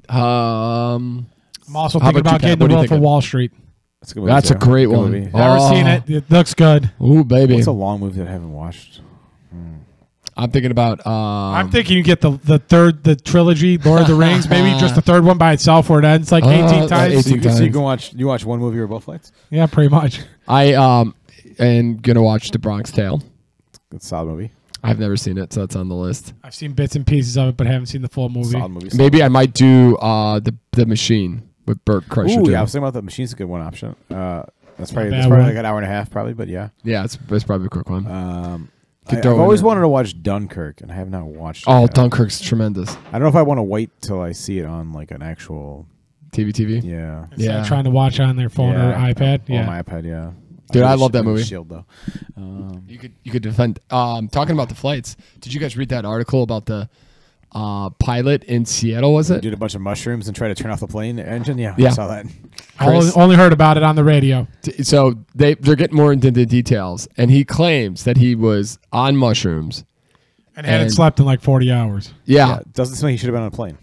B: I'm also
C: How
B: thinking
C: about you,
B: about
C: Pat?
B: getting
C: What
B: the
C: are you
B: Wolf of
C: thinking?
B: Wall Street.
A: That's a good movie.
C: That's a
A: too.
C: great
A: Good
C: one.
A: movie.
B: Never seen it. It looks good.
C: Ooh, baby.
A: What's a long movie that I haven't watched?
C: I'm thinking about.
B: I'm thinking you get the trilogy, Lord of the Rings, maybe just the third one by itself where it ends like 18 times.
C: 18
A: So you
C: times.
A: can watch one movie or both flights?
B: Yeah, pretty much.
C: I am gonna watch The Bronx Tale.
A: It's a solid movie.
C: I've never seen it, so it's on the list.
B: I've seen bits and pieces of it, but haven't seen the full movie.
A: Solid movie.
C: Maybe I might do the Machine with Burt Kreischer.
A: Ooh,
C: too.
A: yeah, I was thinking about the Machine's a good one option. That's probably
B: bad one.
A: like an hour and a half, probably, but yeah.
C: Yeah, it's probably a quick one.
A: I've
C: throw in
A: always
C: there.
A: wanted to watch Dunkirk, and I have not watched it
C: Oh,
A: yet.
C: Dunkirk's tremendous.
A: I don't know if I want to wait till I see it on like an actual.
C: TV.
A: Yeah.
B: Instead of
C: Yeah.
B: trying to watch it on their phone or iPad.
A: On
B: Yeah.
A: my iPad, yeah.
C: Dude, I
A: use
C: love that
A: use
C: movie.
A: Shield though.
C: You could defend. Talking about the flights, did you guys read that article about the pilot in Seattle? Was it?
A: Did a bunch of mushrooms and try to turn off the plane engine. Yeah,
C: Yeah.
A: I saw that.
C: Chris?
B: Only heard about it on the radio.
C: So they're getting more into the details, and he claims that he was on mushrooms.
B: And hadn't
C: And-
B: slept in like 40 hours.
C: Yeah.
A: Doesn't seem like he should have been on a plane.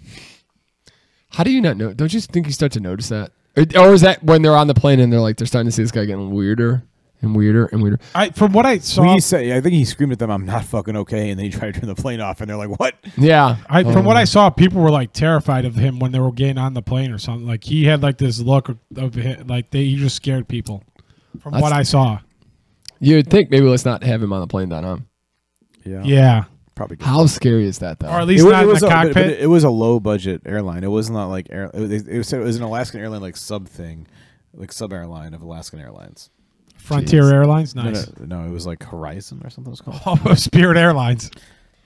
C: How do you not know? Don't you think you start to notice that? Or is that when they're on the plane and they're starting to see this guy getting weirder and weirder and weirder?
B: From what I saw,
A: I think he screamed at them, "I'm not fucking okay," and then he tried to turn the plane off, and they're like, "What?"
C: Yeah.
B: from what I saw, people were like terrified of him when they were getting on the plane or something. Like he had like this look of him, like he just scared people. From what I saw,
C: You would think maybe let's not have him on the plane then, huh?
B: yeah,
A: probably. Good.
C: How scary is that, though?
B: or at least not in the cockpit.
A: But it was a low budget airline. It wasn't not like it was an Alaskan airline like sub thing, like sub airline of Alaskan Airlines.
B: Frontier
C: Jeez.
B: Airlines, nice.
A: No, it was like Horizon or something. It was called.
B: Oh, Spirit Airlines.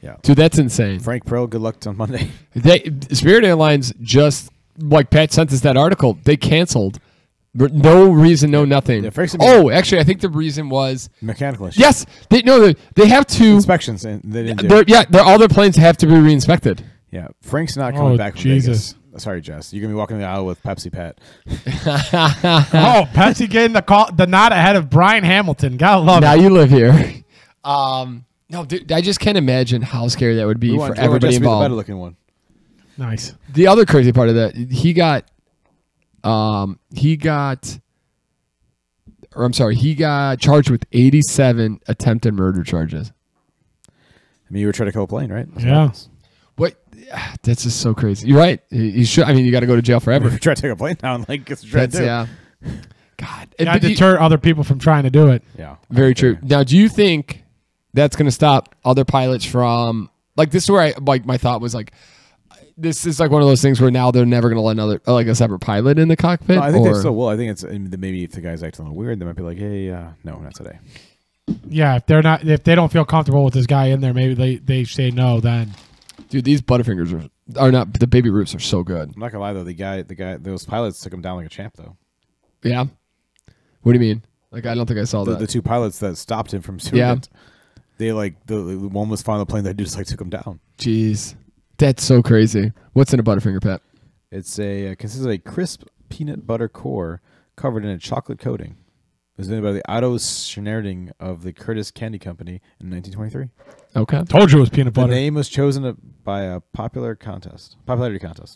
A: Yeah.
C: Dude, that's insane.
A: Frank Pearl, good luck on Monday.
C: Spirit Airlines just, like Pat sent us that article, they canceled. No reason, no nothing.
A: Yeah, Frank's
C: Actually, I think the reason was
A: mechanical issue.
C: yes. They have to.
A: Inspections, and they didn't do it.
C: All their planes have to be reinspected.
A: Yeah, Frank's not coming
B: Oh,
A: back from
B: Jesus.
A: Vegas. Sorry, Jess. You're gonna be walking the aisle with Pepsi Pat.
B: Oh, Pepsi getting the nod ahead of Brian Hamilton. Gotta love
C: Now
B: it.
C: you live here. No, dude, I just can't imagine how scary that would be for everybody
A: The better
C: involved.
A: looking one.
B: Nice.
C: The other crazy part of that, he got charged with 87 attempted murder charges.
A: I mean, you were trying to kill a plane, right? That's what
B: Yeah.
A: happens.
C: What? That's just so crazy. You're right. You should. I mean, you got to go to jail
A: If
C: forever.
A: you try to take a plane down, like it's trying
C: That's
A: to do.
C: yeah. God.
B: Yeah,
C: But
B: deter other people from trying to do it.
A: Yeah.
C: very true. Now, do you think that's going to stop other pilots from this? Is where my thought was this is one of those things where now they're never going to let a separate pilot in the cockpit.
A: No, I think
C: or-
A: they still will. I think it's maybe if the guy's acting a little weird, they might be like, "Hey, no, not today."
B: Yeah, if they don't feel comfortable with this guy in there, maybe they say no. Then
C: Dude, these Butterfingers are not. The Baby Ruths are so good.
A: I'm not gonna lie though, the guy, those pilots took him down like a champ though.
C: Yeah. What do you mean? I don't think I saw
A: The
C: that.
A: two pilots that stopped him from doing
C: Yeah.
A: it, they the one was found on the plane that just took him down.
C: Jeez. That's so crazy. What's in a Butterfinger, Pat?
A: It's consists of a crisp peanut butter core covered in a chocolate coating. It was invented by the Otto Schnerding of the Curtis Candy Company in 1923.
C: Okay.
B: Told you it was peanut
A: The
B: butter.
A: name was chosen by a popularity contest.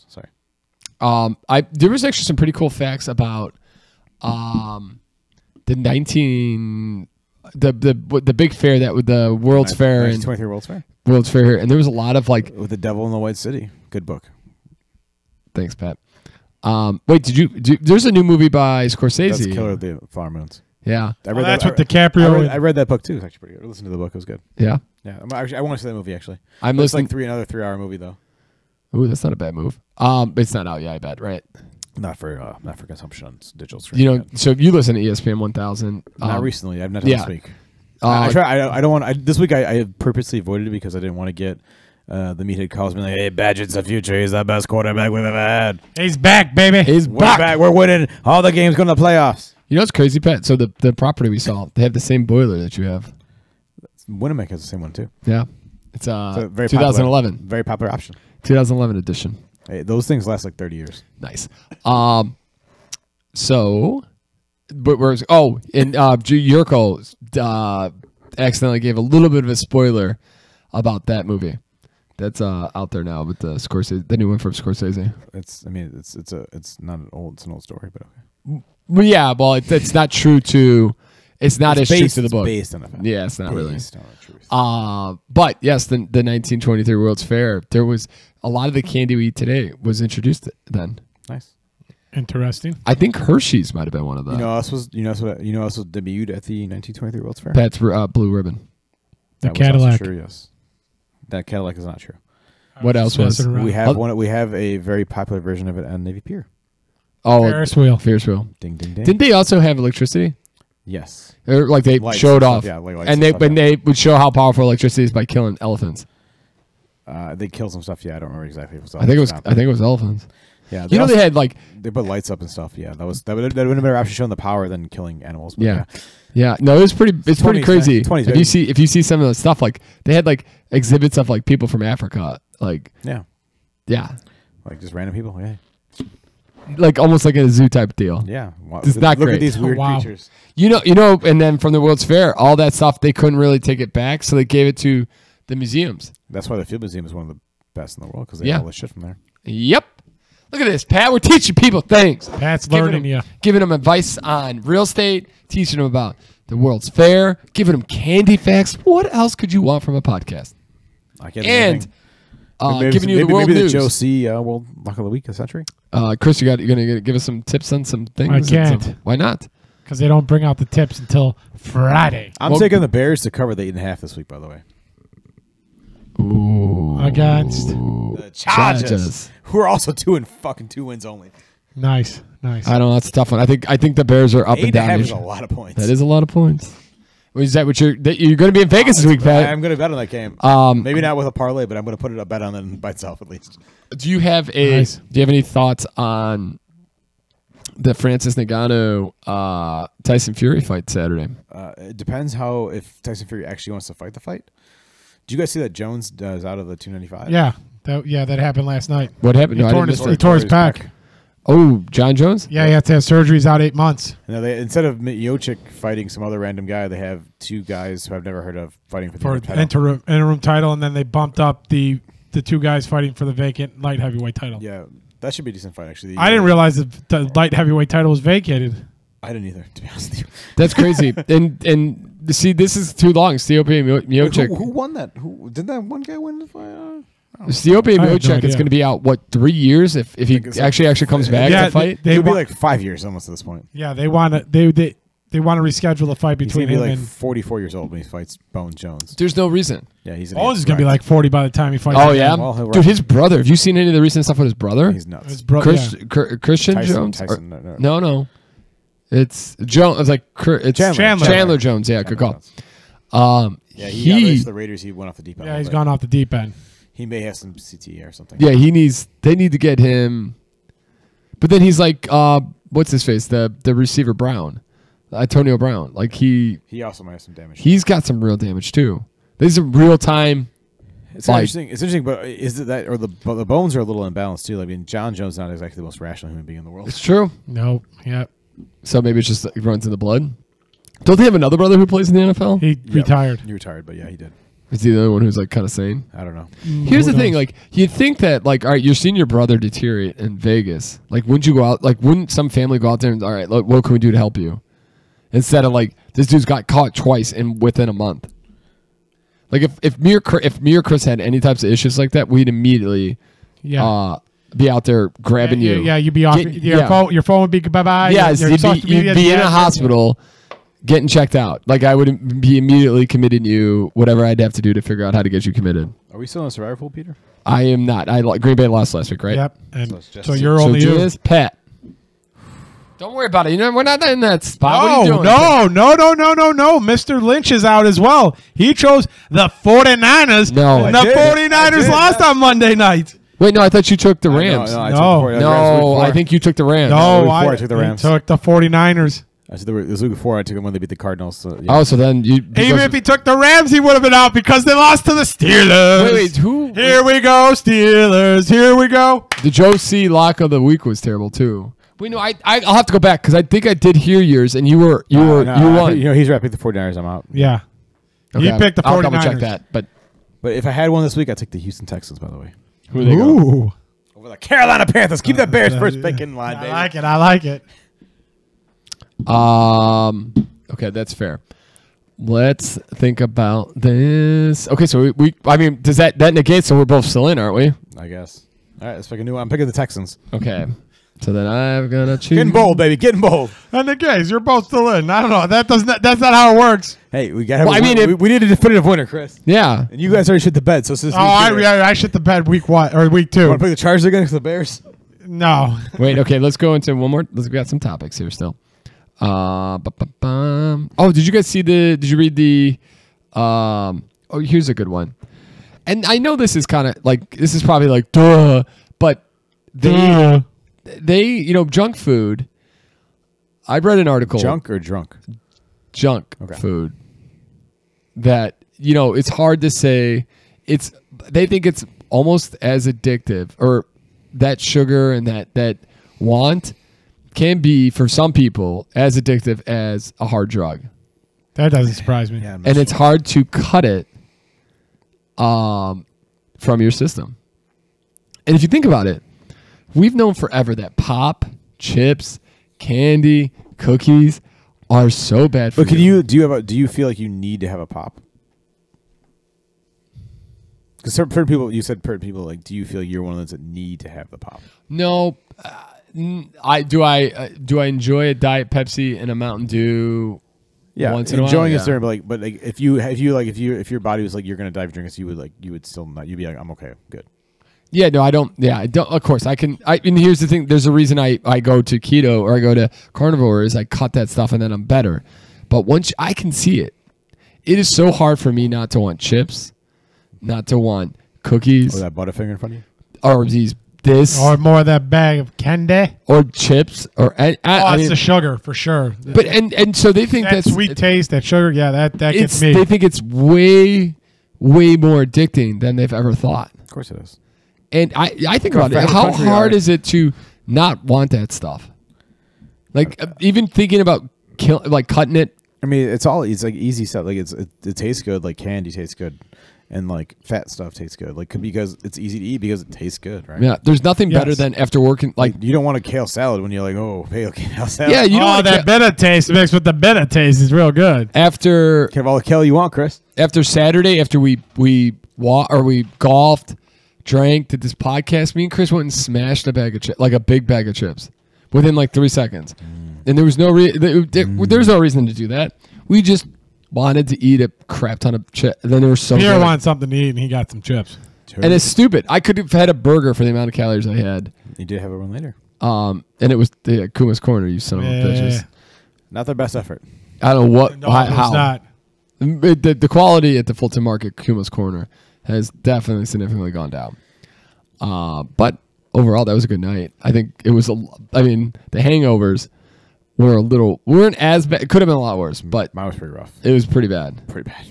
A: Sorry.
C: There was actually some pretty cool facts about the big fair that with the World's Fair and
A: 1923 World's Fair
C: World's Fair here, and there was a lot of like.
A: with the Devil in the White City. Good book.
C: Thanks, Pat. Wait, there's a new movie by Scorsese.
A: That's Killer of the Flower Moons.
C: Yeah.
B: That's what DiCaprio.
A: I read that book too. It's actually pretty good. I listened to the book. It was good.
C: Yeah.
A: Yeah, I want to see that movie actually.
C: I'm
A: It's
C: listening.
A: like another 3-hour movie though.
C: Ooh, that's not a bad move. It's not out yet, I bet, right?
A: Not for consumption on digital streaming.
C: You know, so if you listen to ESPN 1000,
A: not recently. I've not done
C: yeah.
A: this week. I try. I don't want. This week I purposely avoided it because I didn't want to get the meathead calls me like, "Hey, Badgett's the future. He's the best quarterback we've ever had.
B: He's back, baby.
C: He's
A: We're
C: back.
A: back. We're winning all the games. Going to the playoffs."
C: You know what's crazy, Pat? So the property we saw, they have the same boiler that you have.
A: Winnipeg has the same one too.
C: Yeah. It's
A: a very
C: 2011.
A: Very popular option.
C: 2011 edition.
A: Hey, those things last like 30 years.
C: Nice. So, but where's Yurko accidentally gave a little bit of a spoiler about that movie. That's out there now with the Scorsese, the new one from Scorsese.
A: It's not an old. It's an old story, but okay.
C: Well, yeah, well, it's not true to. It's not as true to the book.
A: Based on a fact.
C: Yeah, it's not really.
A: Based on the truth.
C: But yes, the 1923 World's Fair, there was a lot of the candy we eat today was introduced then.
A: Nice.
B: Interesting.
C: I think Hershey's might have been one of them.
A: You know, what else was debuted at the 1923 World's Fair.
C: Pat's Blue Ribbon.
B: The
A: That was also
B: Cadillac.
A: true, yes. That Cadillac is not true.
C: What else was?
B: messing around.
A: We have one. We have a very popular version of it on Navy Pier.
C: Oh,
B: Ferris wheel.
C: Ferris wheel.
A: Ding ding ding.
C: Didn't they also have electricity?
A: Yes.
C: Or like they
A: Lights
C: showed
A: and
C: off,
A: stuff, yeah, like lights
C: and
A: and stuff,
C: they would show how powerful electricity is by killing elephants.
A: They killed some stuff. Yeah, I don't remember exactly.
C: I think it was elephants.
A: Yeah.
C: You know they had like
A: they put lights up and stuff. Yeah, that would have been a better option showing the power than killing animals. But
C: yeah. No, it's pretty
A: 20s,
C: crazy.
A: 20s,
C: If you see some of the stuff, like they had like exhibits of like people from Africa, like
A: yeah, like just random people. Yeah,
C: like almost like a zoo type deal.
A: yeah. Wow.
C: It's not
A: Look
C: great.
A: at these weird
B: wow.
A: creatures.
C: You know, and then from the World's Fair, all that stuff they couldn't really take it back, so they gave it to the museums.
A: That's why the Field Museum is one of the best in the world because they
C: Yeah.
A: have all this shit from there.
C: Yep. Look at this, Pat. We're teaching people things.
B: Pat's
C: Giving
B: learning you.
C: Giving them advice on real estate, teaching them about the World's Fair, giving them candy facts. What else could you want from a podcast?
A: I can't.
C: And giving you
A: maybe,
C: the world
A: maybe
C: news.
A: the Joe C. World Lock of the Week, the century.
C: Chris, you're gonna give us some tips on some things.
B: I
C: and
B: can't.
C: why not?
B: Because they don't bring out the tips until Friday.
A: I'm taking the Bears to cover the 8.5 this week. By the way,
C: Ooh.
B: Against.
A: the Chargers, who are also 2 wins only.
B: Nice.
C: I don't know. That's a tough one. I think the Bears are up and down.
A: 8.5
C: this
A: is a
C: year.
A: lot of points.
C: That is a lot of points. Is that what you're going to be in Vegas this week, Pat?
A: I'm going to bet on that game. Maybe not with a parlay, but I'm going to put a bet on it by itself at least.
C: Do you have
B: Nice.
C: Do you have any thoughts on the Francis Ngannou Tyson Fury fight Saturday?
A: It depends if Tyson Fury actually wants to fight the fight. Did you guys see that Jones is out of the 295?
B: Yeah. That happened last night.
C: What happened? No, I didn't miss
B: He
C: that.
B: tore his pec.
C: Oh, John Jones?
B: Yeah, he had to have surgery. He's out 8 months.
A: And they, instead of Miocic fighting some other random guy, they have 2 guys who I've never heard of fighting for the title.
B: interim title, and then they bumped up the 2 guys fighting for the vacant light heavyweight title.
A: Yeah, that should be a decent fight, actually.
B: I didn't realize that the light heavyweight title was vacated.
A: I didn't either, to be honest with you.
C: That's crazy. and see, this is too long. Stipe Miocic.
A: Who won that? Did that one guy win the fight?
C: Stipe
B: I have no
C: Miocic is
B: idea.
C: going to be out, 3 years if he
A: think it's
C: actually comes back
B: Yeah,
C: to fight?
A: It would be like 5 years almost at this point.
B: Yeah, they want to they want to reschedule the fight
A: He's
B: between
A: going to be
B: him
A: like
B: and
A: 44 years old when he fights Bones Jones.
C: There's no reason.
A: Yeah, he's
B: Bones is going to be like 40 by the time he fights.
C: Oh,
B: again.
C: yeah?
A: Well, he'll
C: Dude,
A: rock.
C: his brother. Have you seen any of the recent stuff with his brother?
A: He's nuts.
B: His bro-
C: Christian
A: Tyson,
C: Jones?
A: Tyson,
C: Or-
A: no.
C: No. It's Jones. It's like it's
A: Chandler.
C: Chandler Jones. Yeah, good call.
A: Yeah, he got released to the Raiders. He went off the deep end.
B: Yeah, he's gone off the deep end.
A: He may have some CTE or something.
C: Yeah, they need to get him. But then he's like, what's his face? The receiver Brown, Antonio Brown. Like
A: He also might have some damage.
C: he's got some real damage too. This is a real time.
A: It's interesting. It's interesting, but is it that, or the bones are a little imbalanced too? I mean, John Jones is not exactly the most rational human being in the world.
C: It's true.
B: No. Yep.
C: So maybe it's just it runs in the blood. Don't they have another brother who plays in the NFL?
B: He retired.
A: He retired, but yeah, he did.
C: Is he the only one who's like kind of sane?
A: I don't know.
C: Here's the thing, like you'd think that like, all right, you're seeing your brother deteriorate in Vegas. Like, wouldn't you go out? Like, wouldn't some family go out there and all right, look, what can we do to help you? Instead of like this dude's got caught twice within a month. Like if me or Chris had any types of issues like that, we'd immediately be out there grabbing you.
B: Yeah, you'd be off. Your phone would be bye-bye.
C: Yeah, you'd be in a hospital getting checked out. Like I would be immediately committing you whatever I'd have to do to figure out how to get you committed.
A: Are we still in a survivor pool, Peter?
C: I am not. Green Bay lost last week, right?
B: Yep. And
A: So
B: so you're only you.
C: Julius, Pat. Don't worry about it. You know, we're not in that spot. What are you doing?
B: No. Mr. Lynch is out as well. He chose the 49ers.
C: No.
B: And the 49ers lost on Monday night.
C: Wait, no, I thought you took the Rams. I think you took the Rams.
B: No,
A: I took the Rams.
B: Took the 49ers.
A: I said this week before I took them when they beat the Cardinals. So, yeah.
C: Oh, so then you...
B: Even if he took the Rams, he would have been out because they lost to the Steelers.
C: Wait, who?
B: Here we go, Steelers. Here we go.
C: The Joe C. lock of the week was terrible, too. Wait, no, I'll have to go back because I think I did hear yours, and you won.
A: He's right. Pick the 49ers. I'm out.
B: Yeah.
C: Okay,
B: He picked the 49ers.
C: I'll double check that. But
A: if I had one this week, I'd take the Houston Texans, by the way.
C: Who are they going?
A: Over the Carolina Panthers. Keep that Bears first pick in line, baby.
B: I like it.
C: Okay, that's fair. Let's think about this. Okay, so I mean, does that negate? So we're both still in, aren't we?
A: I guess. All right, let's pick a new one. I'm picking the Texans.
C: Okay. So then I'm gonna choose.
A: Getting bold, baby. Getting bold.
B: And the case, you're both still in. I don't know. That's not how it works.
A: Hey, we got. Well, we need a definitive winner, Chris.
C: Yeah.
A: And you guys already shit the bed, so it's just.
B: I shit the bed week 1 or week 2.
A: Want to play the Chargers against the Bears?
B: No.
C: Wait. Okay. Let's go into one more. We got some topics here still. Oh, did you guys see Did you read the? Oh, here's a good one. And I know this is kind of like this is probably like duh, but they junk food. I read an article.
A: Junk or drunk?
C: Junk food. That it's hard to say. They think it's almost as addictive, or that sugar and that want can be for some people as addictive as a hard drug.
B: That doesn't surprise me.
C: Yeah, and it's hard to cut it from your system. And if you think about it, we've known forever that pop, chips, candy, cookies are so bad for you.
A: But do you feel like you need to have a pop? Because certain people, you said certain people, like, do you feel you're one of those that need to have the pop?
C: No. Do I enjoy a Diet Pepsi and a Mountain Dew?
A: Yeah,
C: once in a
A: enjoying
C: while?
A: is there, but if your body was like you're gonna die of drinking, you would still not. You'd be like, I'm okay, good.
C: Yeah, no, I don't. Yeah, I don't. Of course, I can. And here's the thing: there's a reason I go to keto or I go to carnivore is I cut that stuff and then I'm better. But once I can see it, it is so hard for me not to want chips, not to want cookies,
A: Or that Butterfinger in front of you,
C: or this,
B: or more of that bag of candy,
C: or chips, or I mean,
B: the sugar for sure.
C: But and so they think
B: that sweet taste, that sugar, yeah, that gets me.
C: They think it's way more addicting than they've ever thought.
A: Of course it is.
C: And I think about it. How hard is it to not want that stuff? Like even thinking about cutting it.
A: I mean, it's like easy stuff. Like it tastes good. Like candy tastes good, and like fat stuff tastes good. Like because it's easy to eat because it tastes good, right?
C: Yeah, there's nothing better than after working. Like
A: you don't want a kale salad when you're like, kale salad.
C: Yeah, you don't want
B: that bitter taste mixed with the bitter taste is real good.
C: After
A: you can have all the kale you want, Chris.
C: After Saturday, after we golfed, drank, did this podcast, me and Chris went and smashed a bag of chips, like a big bag of chips, within like 3 seconds. And there was no there's no reason to do that. We just wanted to eat a crap ton of chips. And then there was so
B: Pierre wanted something to eat, and he got some chips.
C: And it's stupid. I could have had a burger for the amount of calories I had.
A: You did have a one later.
C: And it was the Kuma's Corner, you son of a bitches.
A: Not their best effort.
C: I don't know what.
B: No,
C: how.
B: Not.
C: The quality at the Fulton Market Kuma's Corner has definitely significantly gone down. But overall, that was a good night. I think it was. The hangovers weren't as bad. It could have been a lot worse, but
A: mine was pretty rough.
C: It was pretty bad.
A: Pretty bad.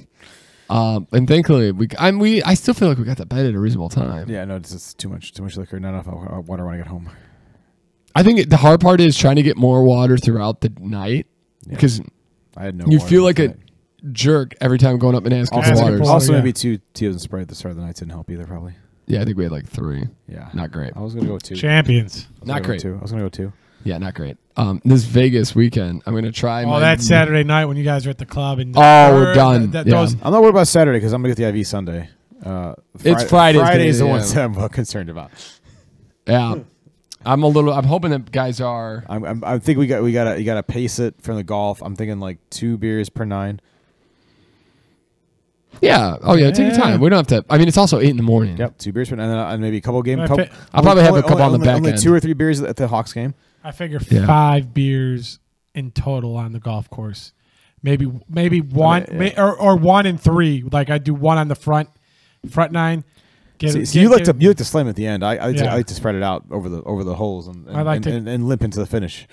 C: And thankfully, I still feel like we got to bed at a reasonable time.
A: Yeah, no, it's just too much liquor, not enough water when I get home.
C: I think the hard part is trying to get more water throughout the night because
A: I had no.
C: You
A: water
C: feel like
A: tonight.
C: a jerk every time going up and asking for water.
A: Also, maybe 2 Tios and Sprite at the start of the night didn't help either, probably.
C: Yeah, I think we had like 3.
A: Yeah,
C: not great.
A: I was gonna go with 2.
B: Champions.
C: Not great.
A: I was gonna go 2.
C: Yeah, not great. This Vegas weekend, I'm gonna try.
B: Oh, that Saturday night when you guys are at the club and
C: we're done. Yeah.
A: I'm not worried about Saturday because I'm gonna get the IV Sunday.
C: It's Friday.
A: Friday's the one that I'm concerned about.
C: Yeah, I'm hoping that guys are.
A: I think you gotta pace it from the golf. I'm thinking like 2 beers per 9.
C: Yeah. Oh yeah. Take your time. We don't have to. I mean, it's also 8 in the morning.
A: Yep. 2 beers per 9, and maybe a couple games.
C: I'll probably have a couple on the back
A: only
C: end.
A: 2 or 3 beers at the Hawks game.
B: I figure 5 beers in total on the golf course. Maybe one or 1 and 3. Like I do 1 on the front 9.
A: You like to slam at the end. I like to spread it out over the holes and limp into the finish.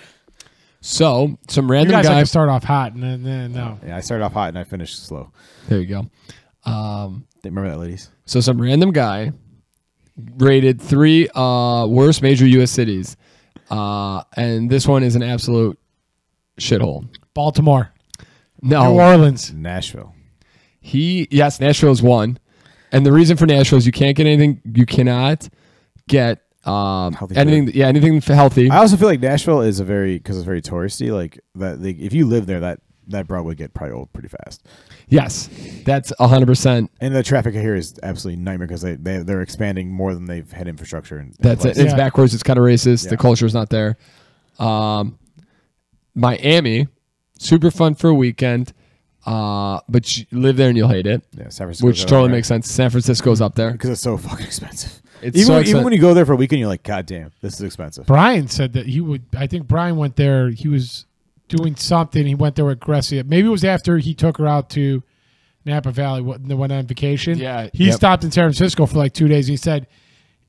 C: So some random
B: you guys
C: guy
B: like to start off hot and then no.
A: Yeah, I started off hot and I finished slow.
C: There you go.
A: Remember that, ladies?
C: So some random guy rated 3 worst major U.S. cities, and this one is an absolute shithole.
B: Baltimore,
C: No,
B: New Orleans,
A: Nashville.
C: Nashville is 1, and the reason for Nashville is you can't get anything. You cannot get anything.
A: Food.
C: Yeah, anything healthy.
A: I also feel like Nashville is because it's very touristy. Like that, if you live there, that broad would get probably old pretty fast.
C: Yes, that's 100%.
A: And the traffic here is absolutely nightmare because they're expanding more than they've had infrastructure.
C: That's it. It's backwards. It's kind of racist.
A: Yeah.
C: The culture is not there. Miami, super fun for a weekend, but you live there and you'll hate it.
A: Yeah, San Francisco,
C: which totally makes sense. San Francisco's up there
A: because it's so fucking expensive.
C: Even
A: when you go there for a weekend, you're like, God damn, this is expensive.
B: Brian said that he would. I think Brian went there. He was doing something. He went there with Grecia. Maybe it was after he took her out to Napa Valley. Went on vacation.
C: Yeah,
B: he stopped in San Francisco for like 2 days. And he said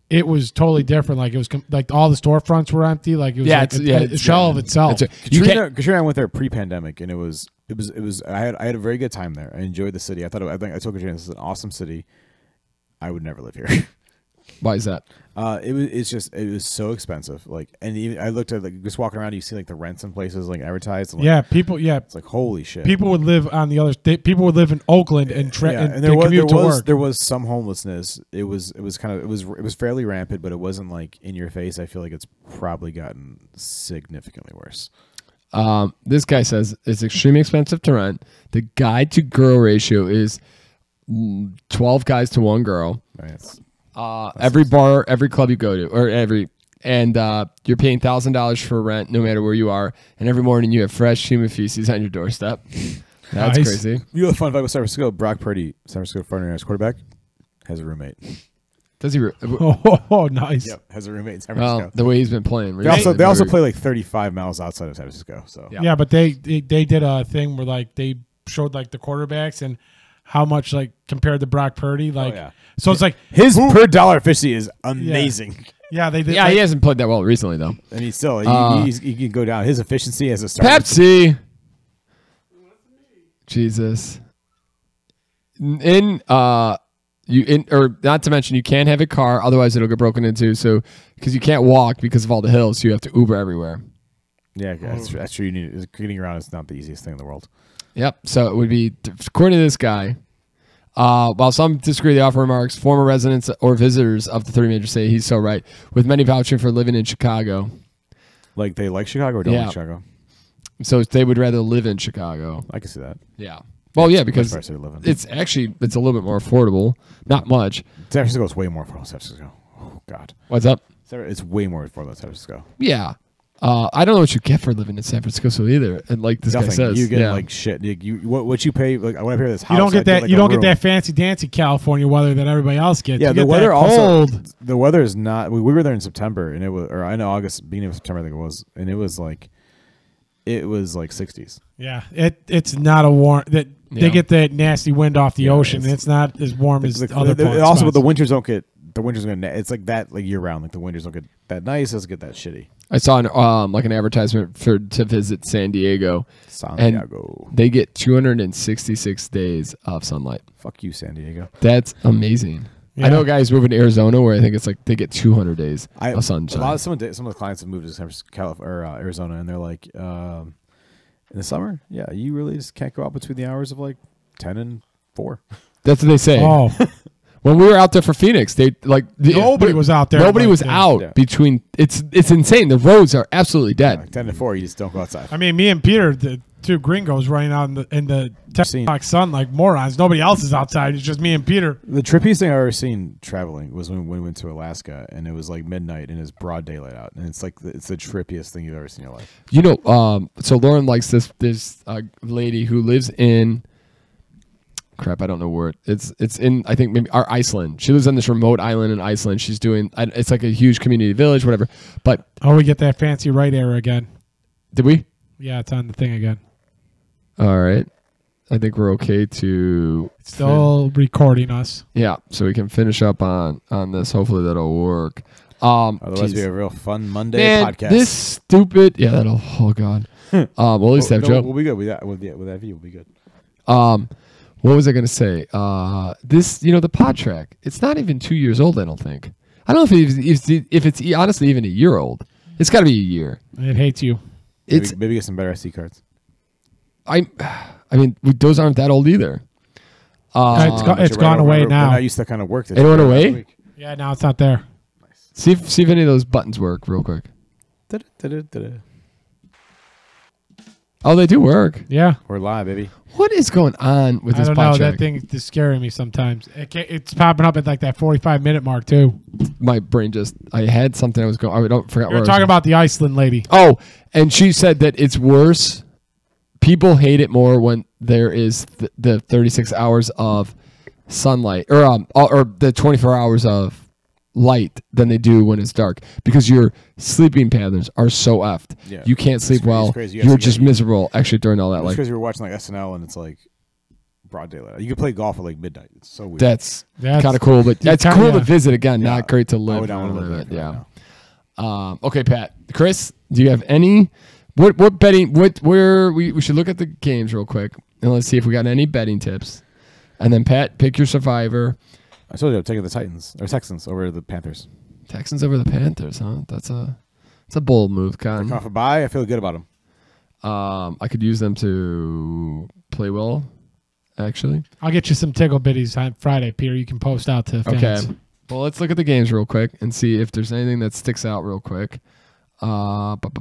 B: it was totally different. Like it was like all the storefronts were empty. Like it was a shell of itself.
A: Katrina and I went there pre-pandemic, and it was. I had a very good time there. I enjoyed the city. I told Katrina this is an awesome city. I would never live here.
C: Why is that?
A: It was so expensive. Like, and even I looked at just walking around, you see like the rents in places like advertised. And,
B: it's
A: like holy shit.
B: People would live on the other. People would live in Oakland and commute to work.
A: There was some homelessness. It was fairly rampant, but it wasn't like in your face. I feel like it's probably gotten significantly worse.
C: This guy says it's extremely expensive to rent. The guy to girl ratio is 12 guys to 1 girl.
A: Right,
C: every bar, every club you go to, and you're paying $1,000 for rent no matter where you are. And every morning you have fresh human feces on your doorstep. That's crazy.
A: You know the fun fact with San Francisco? Brock Purdy, San Francisco 49ers quarterback, has a roommate.
C: Does he?
B: Oh, nice.
A: Yep, has a roommate in San Francisco.
C: Well, the way he's been playing.
A: They also play like 35 miles outside of San Francisco. So
B: yeah, but they did a thing where like they showed like the quarterbacks and how much like compared to Brock Purdy. Like, so it's like
A: his per dollar efficiency is amazing.
B: Yeah, they did.
C: Yeah, he hasn't played that well recently though.
A: And he's still he can go down. His efficiency as a starter.
C: Pepsi. Jesus. Or not to mention you can't have a car, otherwise it'll get broken into. So because you can't walk because of all the hills, so you have to Uber everywhere.
A: Yeah, that's true. Getting around is not the easiest thing in the world.
C: Yep. So it would be, according to this guy, while some disagree, the offer remarks former residents or visitors of the 3 major say he's so right, with many vouching for living in Chicago.
A: Like they like Chicago or don't like Chicago?
C: So they would rather live in Chicago.
A: I can see that.
C: Yeah. Well, yeah, because it's a little bit more affordable. Not much.
A: San Francisco is way more affordable than San Francisco. Oh, God.
C: What's up?
A: It's way more affordable than San Francisco.
C: Yeah. I don't know what you get for living in San Francisco either. And like this guy says,
A: you get like shit. What you pay? Like when I pay this house,
B: you don't get that. You don't get that fancy dancy California weather that everybody else gets.
A: Yeah,
B: you
A: the
B: get
A: weather
B: that
A: also.
B: cold.
A: The weather is not. We were there in September, and it was, or I know August, beginning of September, I think it was, and it was like 60s.
B: Yeah, it's not a warm. They get that nasty wind off the ocean. It's not as warm as other parts.
A: Also, but the winters don't get. The winters gonna. It's like that like year round. Like the winters don't get that nice. It doesn't get that shitty.
C: I saw like an advertisement to visit San Diego.
A: Santiago.
C: They get 266 days of sunlight.
A: Fuck you, San Diego.
C: That's amazing.
B: Yeah.
C: I know guys moving to Arizona where I think it's like they get 200 days of sunshine.
A: Some of the clients have moved to Arizona, and they're like, in the summer, yeah, you really just can't go out between the hours of like 10 and 4.
C: That's what they say.
B: Oh,
C: When we were out there for Phoenix, they like
B: nobody was out there.
C: Nobody was
B: Yeah.
C: out
A: Yeah.
C: between. It's insane. The roads are absolutely dead.
A: Like 10 to 4, you just don't go outside.
B: I mean, me and Peter, the two gringos, running out in the TikTok sun like morons. Nobody else is outside. It's just me and Peter.
A: The trippiest thing I've ever seen traveling was when we went to Alaska, and it was like midnight and it's broad daylight out, and it's like it's the trippiest thing you've ever seen in your life.
C: You know, so Lauren likes this lady who lives in. Crap, I don't know where it's in. I think maybe Iceland. She lives on this remote island in Iceland. She's doing. It's like a huge community village, whatever. But
B: We get that fancy right error again.
C: did we?
B: Yeah, it's on the thing again.
C: All right. I think we're okay to
B: Still recording us.
C: Yeah, so we can finish up on this. Hopefully that'll work.
A: Otherwise,
C: geez.
A: it'll be a real fun Monday
C: Man,
A: podcast.
C: this stupid. Yeah, that'll. Oh god. Well, at least have Joe.
A: We'll be good with that. With that view, we'll be good.
C: What was I going to say? This, the pod track. It's not even 2 years old. I don't think. I don't know if it's honestly even a year old. It's got to be a year.
B: It hates you.
A: Maybe get some better SD cards.
C: I mean, those aren't that old either.
B: It's gone away now.
A: They're not used to that kind of work.
C: It went away?
B: Yeah, now it's not there.
C: See if any of those buttons work real quick. Oh, they do work.
B: Yeah.
A: We're live, baby.
C: What is going on with
B: I
C: this
B: don't know.
C: pod track?
B: That thing is just scaring me sometimes. It's popping up at like that 45-minute mark, too.
C: My brain I had something I was going. I don't forget
B: We
C: where
B: were
C: I was
B: talking about the Iceland lady.
C: Oh, and she said that it's worse. People hate it more when there is the 36 hours of sunlight or the 24 hours of light than they do when it's dark because your sleeping patterns are so effed.
A: Yeah.
C: You can't sleep well.
A: crazy.
C: You're just miserable actually during all that
A: It's
C: light.
A: because you were watching like SNL and it's like broad daylight. You can play golf at like midnight. It's so weird.
C: That's
B: That's
C: kind of cool, but that's
B: kinda-
C: cool to
B: yeah.
C: visit again.
A: Yeah.
C: Not great to
A: I
C: live.
A: would not want to live
C: it.
A: there
C: Yeah.
A: right now.
C: Okay, Pat. Chris, do you have any? What betting? Where we should look at the games real quick and let's see if we got any betting tips. And then Pat, pick your survivor.
A: I told you I'm taking the Texans over the Panthers.
C: Texans over the Panthers, huh? That's a bold move, Con.
A: Coming off a bye, I feel good about them.
C: I could use them to play well, actually.
B: I'll get you some tickle bitties on Friday, Peter. You can post out to fans.
C: Okay. Well, let's look at the games real quick and see if there's anything that sticks out real quick.
A: I like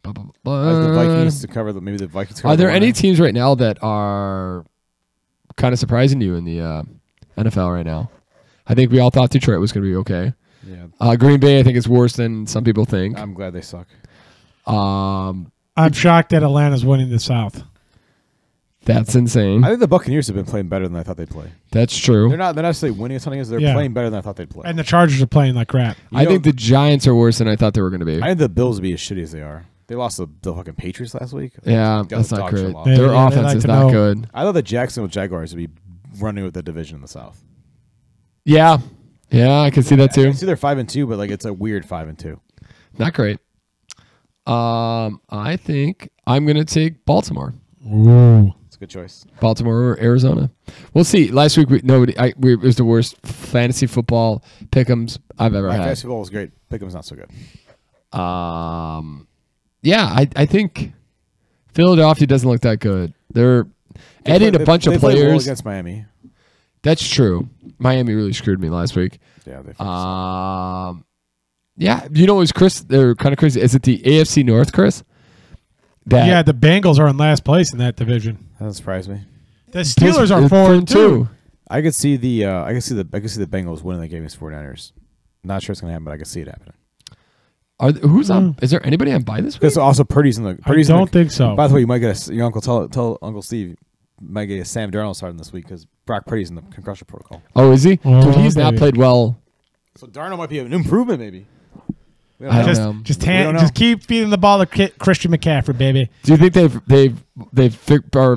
A: the Vikings to cover maybe the Vikings. Cover
C: Are there
A: the
C: any
A: winner.
C: teams right now that are kind of surprising you in the NFL right now? I think we all thought Detroit was going to be okay.
A: Yeah,
C: Green Bay, I think, is worse than some people think.
A: I'm glad they suck.
B: I'm shocked that Atlanta's winning the South.
C: That's insane.
A: I think the Buccaneers have been playing better than I thought they'd play.
C: That's true.
A: They're not necessarily winning a ton of games. They're
B: Yeah.
A: playing better than I thought they'd play.
B: And the Chargers are playing like crap.
A: You
C: I
A: know,
C: think the Giants are worse than I thought they were going to be.
A: I think the Bills would be as shitty as they are. They lost the fucking Patriots last week.
C: Yeah,
A: Got
C: that's
A: the
C: not
A: dog shit
C: great.
A: lost.
B: Yeah,
C: Their
B: they
C: offense
B: like
C: is
B: to
C: not
B: know.
C: good.
A: I thought the Jacksonville Jaguars would be running with the division in the South.
C: Yeah, I can see that too.
A: I see they're 5-2, but like it's a weird 5-2.
C: Not great. I think I'm going to take Baltimore.
B: Ooh.
A: It's a good choice.
C: Baltimore or Arizona. We'll see. Last week, it was the worst fantasy football pick'ems I've ever had.
A: Fantasy football was great. Pick'em's not so good.
C: Yeah, I think Philadelphia doesn't look that good. They're adding a bunch of
A: They played well
C: players.
A: against Miami.
C: That's true. Miami really screwed me last week.
A: Yeah, they fucking suck.
C: Yeah, you know, it was Chris. They're kind of crazy. Is it the AFC North, Chris?
B: Yeah, the Bengals are in last place in that division.
A: That doesn't surprise me.
B: The Steelers are 4-2.
A: I could see the Bengals winning the game against 49ers. Not sure it's gonna happen, but I could see it happening.
C: Who's on? Is there anybody on by this week?
A: Because also Purdy's in the.
B: I don't think so.
A: By the way, you might get your uncle tell Uncle Steve you might get a Sam Darnold starting this week because Brock Purdy's in the concussion protocol.
C: Oh, is he?
B: Oh,
C: Dude, he's not
B: baby.
C: played well.
A: So Darnold might be an improvement, maybe. We don't
C: I
A: know.
C: don't know.
B: Just
A: We don't know.
B: just keep feeding the ball to Christian McCaffrey, baby.
C: Do you think they've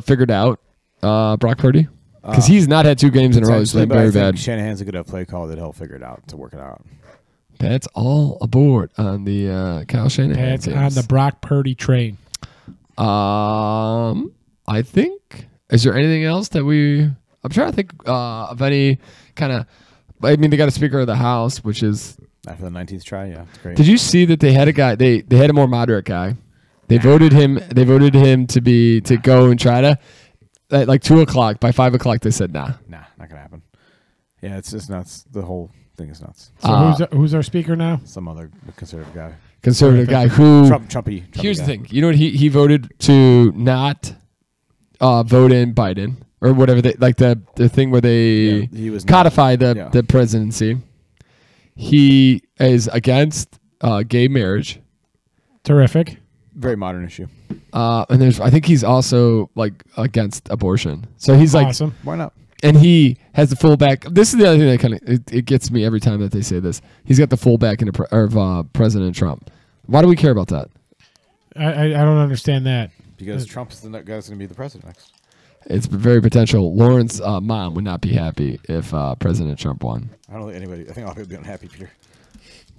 C: figured out Brock Purdy? Because he's not had 2 games in a row. He's
A: Potentially,
C: played
A: but I
C: very
A: think
C: bad.
A: Shanahan's a good play call that he'll figure it out to work it out.
C: Pat's all aboard on the Kyle Shanahan.
B: Pat's on the Brock Purdy train.
C: I think. Is there anything else that I'm trying to think of any kind of. I mean, they got a Speaker of the House, which is
A: after the 19th try. Yeah, it's great.
C: Did you see that they had a guy? They had a more moderate guy. They voted him. They voted him to go and try to. At like 2:00. By 5:00, they said nah.
A: Nah, not gonna happen. Yeah, it's just nuts. The whole thing is nuts.
B: So who's our speaker now?
A: Some other conservative guy.
C: Conservative guy who
A: Trumpy
C: here's
A: guy.
C: the thing. You know what? He voted to not vote in Biden or whatever. They, like the thing where they
A: he was
C: codify the presidency. He is against gay marriage.
B: Terrific.
A: Very modern issue.
C: And I think he's also like against abortion. So he's
B: awesome.
A: Why not?
C: And he has the full back. This is the other thing that kind of it gets me every time that they say this. He's got the full back of President Trump. Why do we care about that?
B: I don't understand that.
A: Because Trump's the guy that's going to be the president next.
C: It's very potential. Lauren's mom would not be happy if President Trump won.
A: I don't think anybody. I think all people would be unhappy, Peter.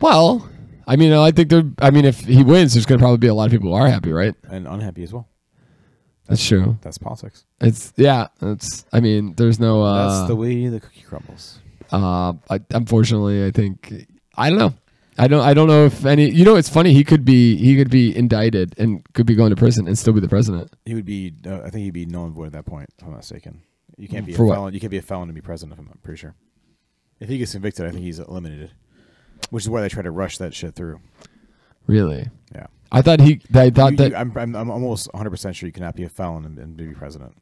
C: Well, I mean, I think if he wins, there's going to probably be a lot of people who are happy, right?
A: And unhappy as well.
C: That's true.
A: That's politics.
C: I mean, there's no.
A: That's the way the cookie crumbles.
C: Unfortunately, I think I don't know. I don't know if any. You know, it's funny. He could be indicted and could be going to prison and still be the president.
A: He would be. I think he'd be null and void at that point. If I'm not mistaken. You can't be
C: For
A: a
C: what?
A: felon. You can't be a felon to be president. I'm pretty sure. If he gets convicted, I think he's eliminated. Which is why they try to rush that shit through.
C: Really?
A: Yeah.
C: I thought
A: I'm almost 100% sure you cannot be a felon and be president.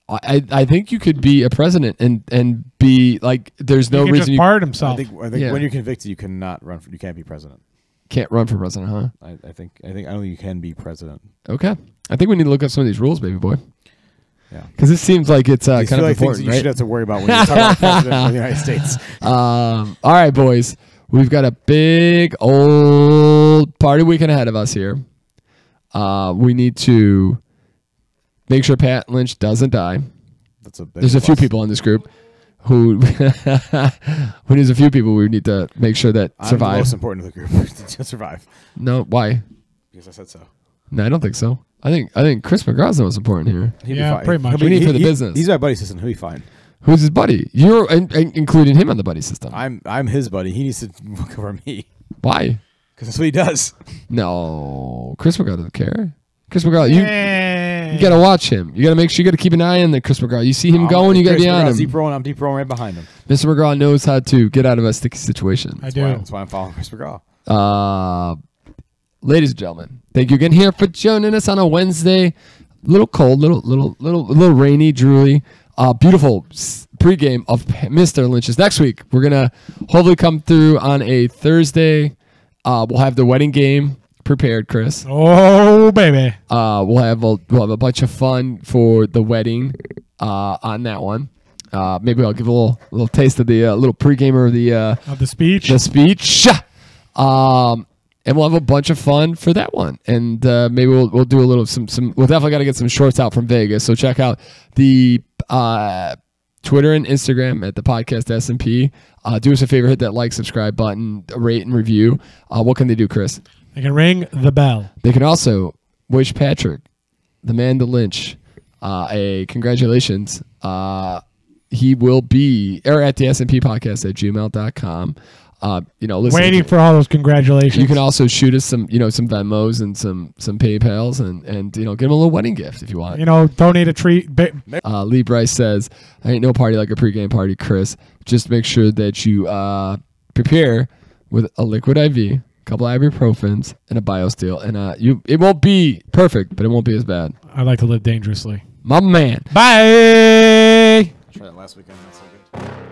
C: I think you could be a president and be like. There's no
B: He can
C: reason
B: just
C: you
B: pardon himself.
A: I think when you're convicted, you cannot run. You can't be president.
C: can't run for president, huh?
A: I think I don't think you can be president.
C: Okay. I think we need to look up some of these rules, baby boy.
A: Yeah.
C: Because it seems like it's kind of
A: like
C: important,
A: you
C: right?
A: should have to worry about when you talk about president of the United States.
C: All right, boys. We've got a big old party weekend ahead of us here. We need to make sure Pat Lynch doesn't die. There's a few people in this group who there's a few people we need to make sure that survive.
A: I'm the most important of the group to survive.
C: No, why?
A: Because I said so.
C: No, I don't think so. I think Chris McGraw's the most important here.
A: He'll be
B: Yeah,
A: fine.
B: pretty much.
C: We need for the business.
A: He's my buddy system. He'll be fine.
C: Who's his buddy? You're including him on the buddy system.
A: I'm his buddy. He needs to look over me.
C: Why?
A: Because that's what he does.
C: No, Chris McGraw doesn't care. Chris McGraw, you gotta watch him. You gotta make sure you gotta keep an eye on the Chris McGraw. You see him going, you gotta be on him.
A: I'm deep rolling right behind him.
C: Mr. McGraw knows how to get out of a sticky situation.
B: I do.
A: That's why I'm following Chris McGraw.
C: Ladies and gentlemen, thank you again here for joining us on a Wednesday. Little cold, little rainy, drooly. Beautiful pregame of Mr. Lynch's. Next week, we're gonna hopefully come through on a Thursday. We'll have the wedding game prepared, Chris.
B: Oh, baby.
C: We'll have a bunch of fun for the wedding on that one. Maybe I'll give a little taste of the little pregamer
B: Of the speech.
C: the speech. And we'll have a bunch of fun for that one. And maybe we'll do a little some. We'll definitely got to get some shorts out from Vegas. So check out the Twitter and Instagram at the podcast SMP. Do us a favor, hit that like, subscribe button, rate and review. What can they do, Chris?
B: They can ring the bell.
C: They can also wish Patrick, the man, the Lynch, a congratulations. He will be at the SMP podcast at gmail.com. Listen,
B: Waiting for all those congratulations.
C: you can also shoot us some Venmos and some PayPals and give him a little wedding gift if you want.
B: Donate a treat.
C: Lee Bryce says, "I ain't no party like a pregame party, Chris. Just make sure that you prepare with a liquid IV, a couple of ibuprofens, and a BioSteel. And it won't be perfect, but it won't be as bad.
B: I like to live dangerously.
C: My man.
B: Bye.
A: I tried that last weekend. Not so good.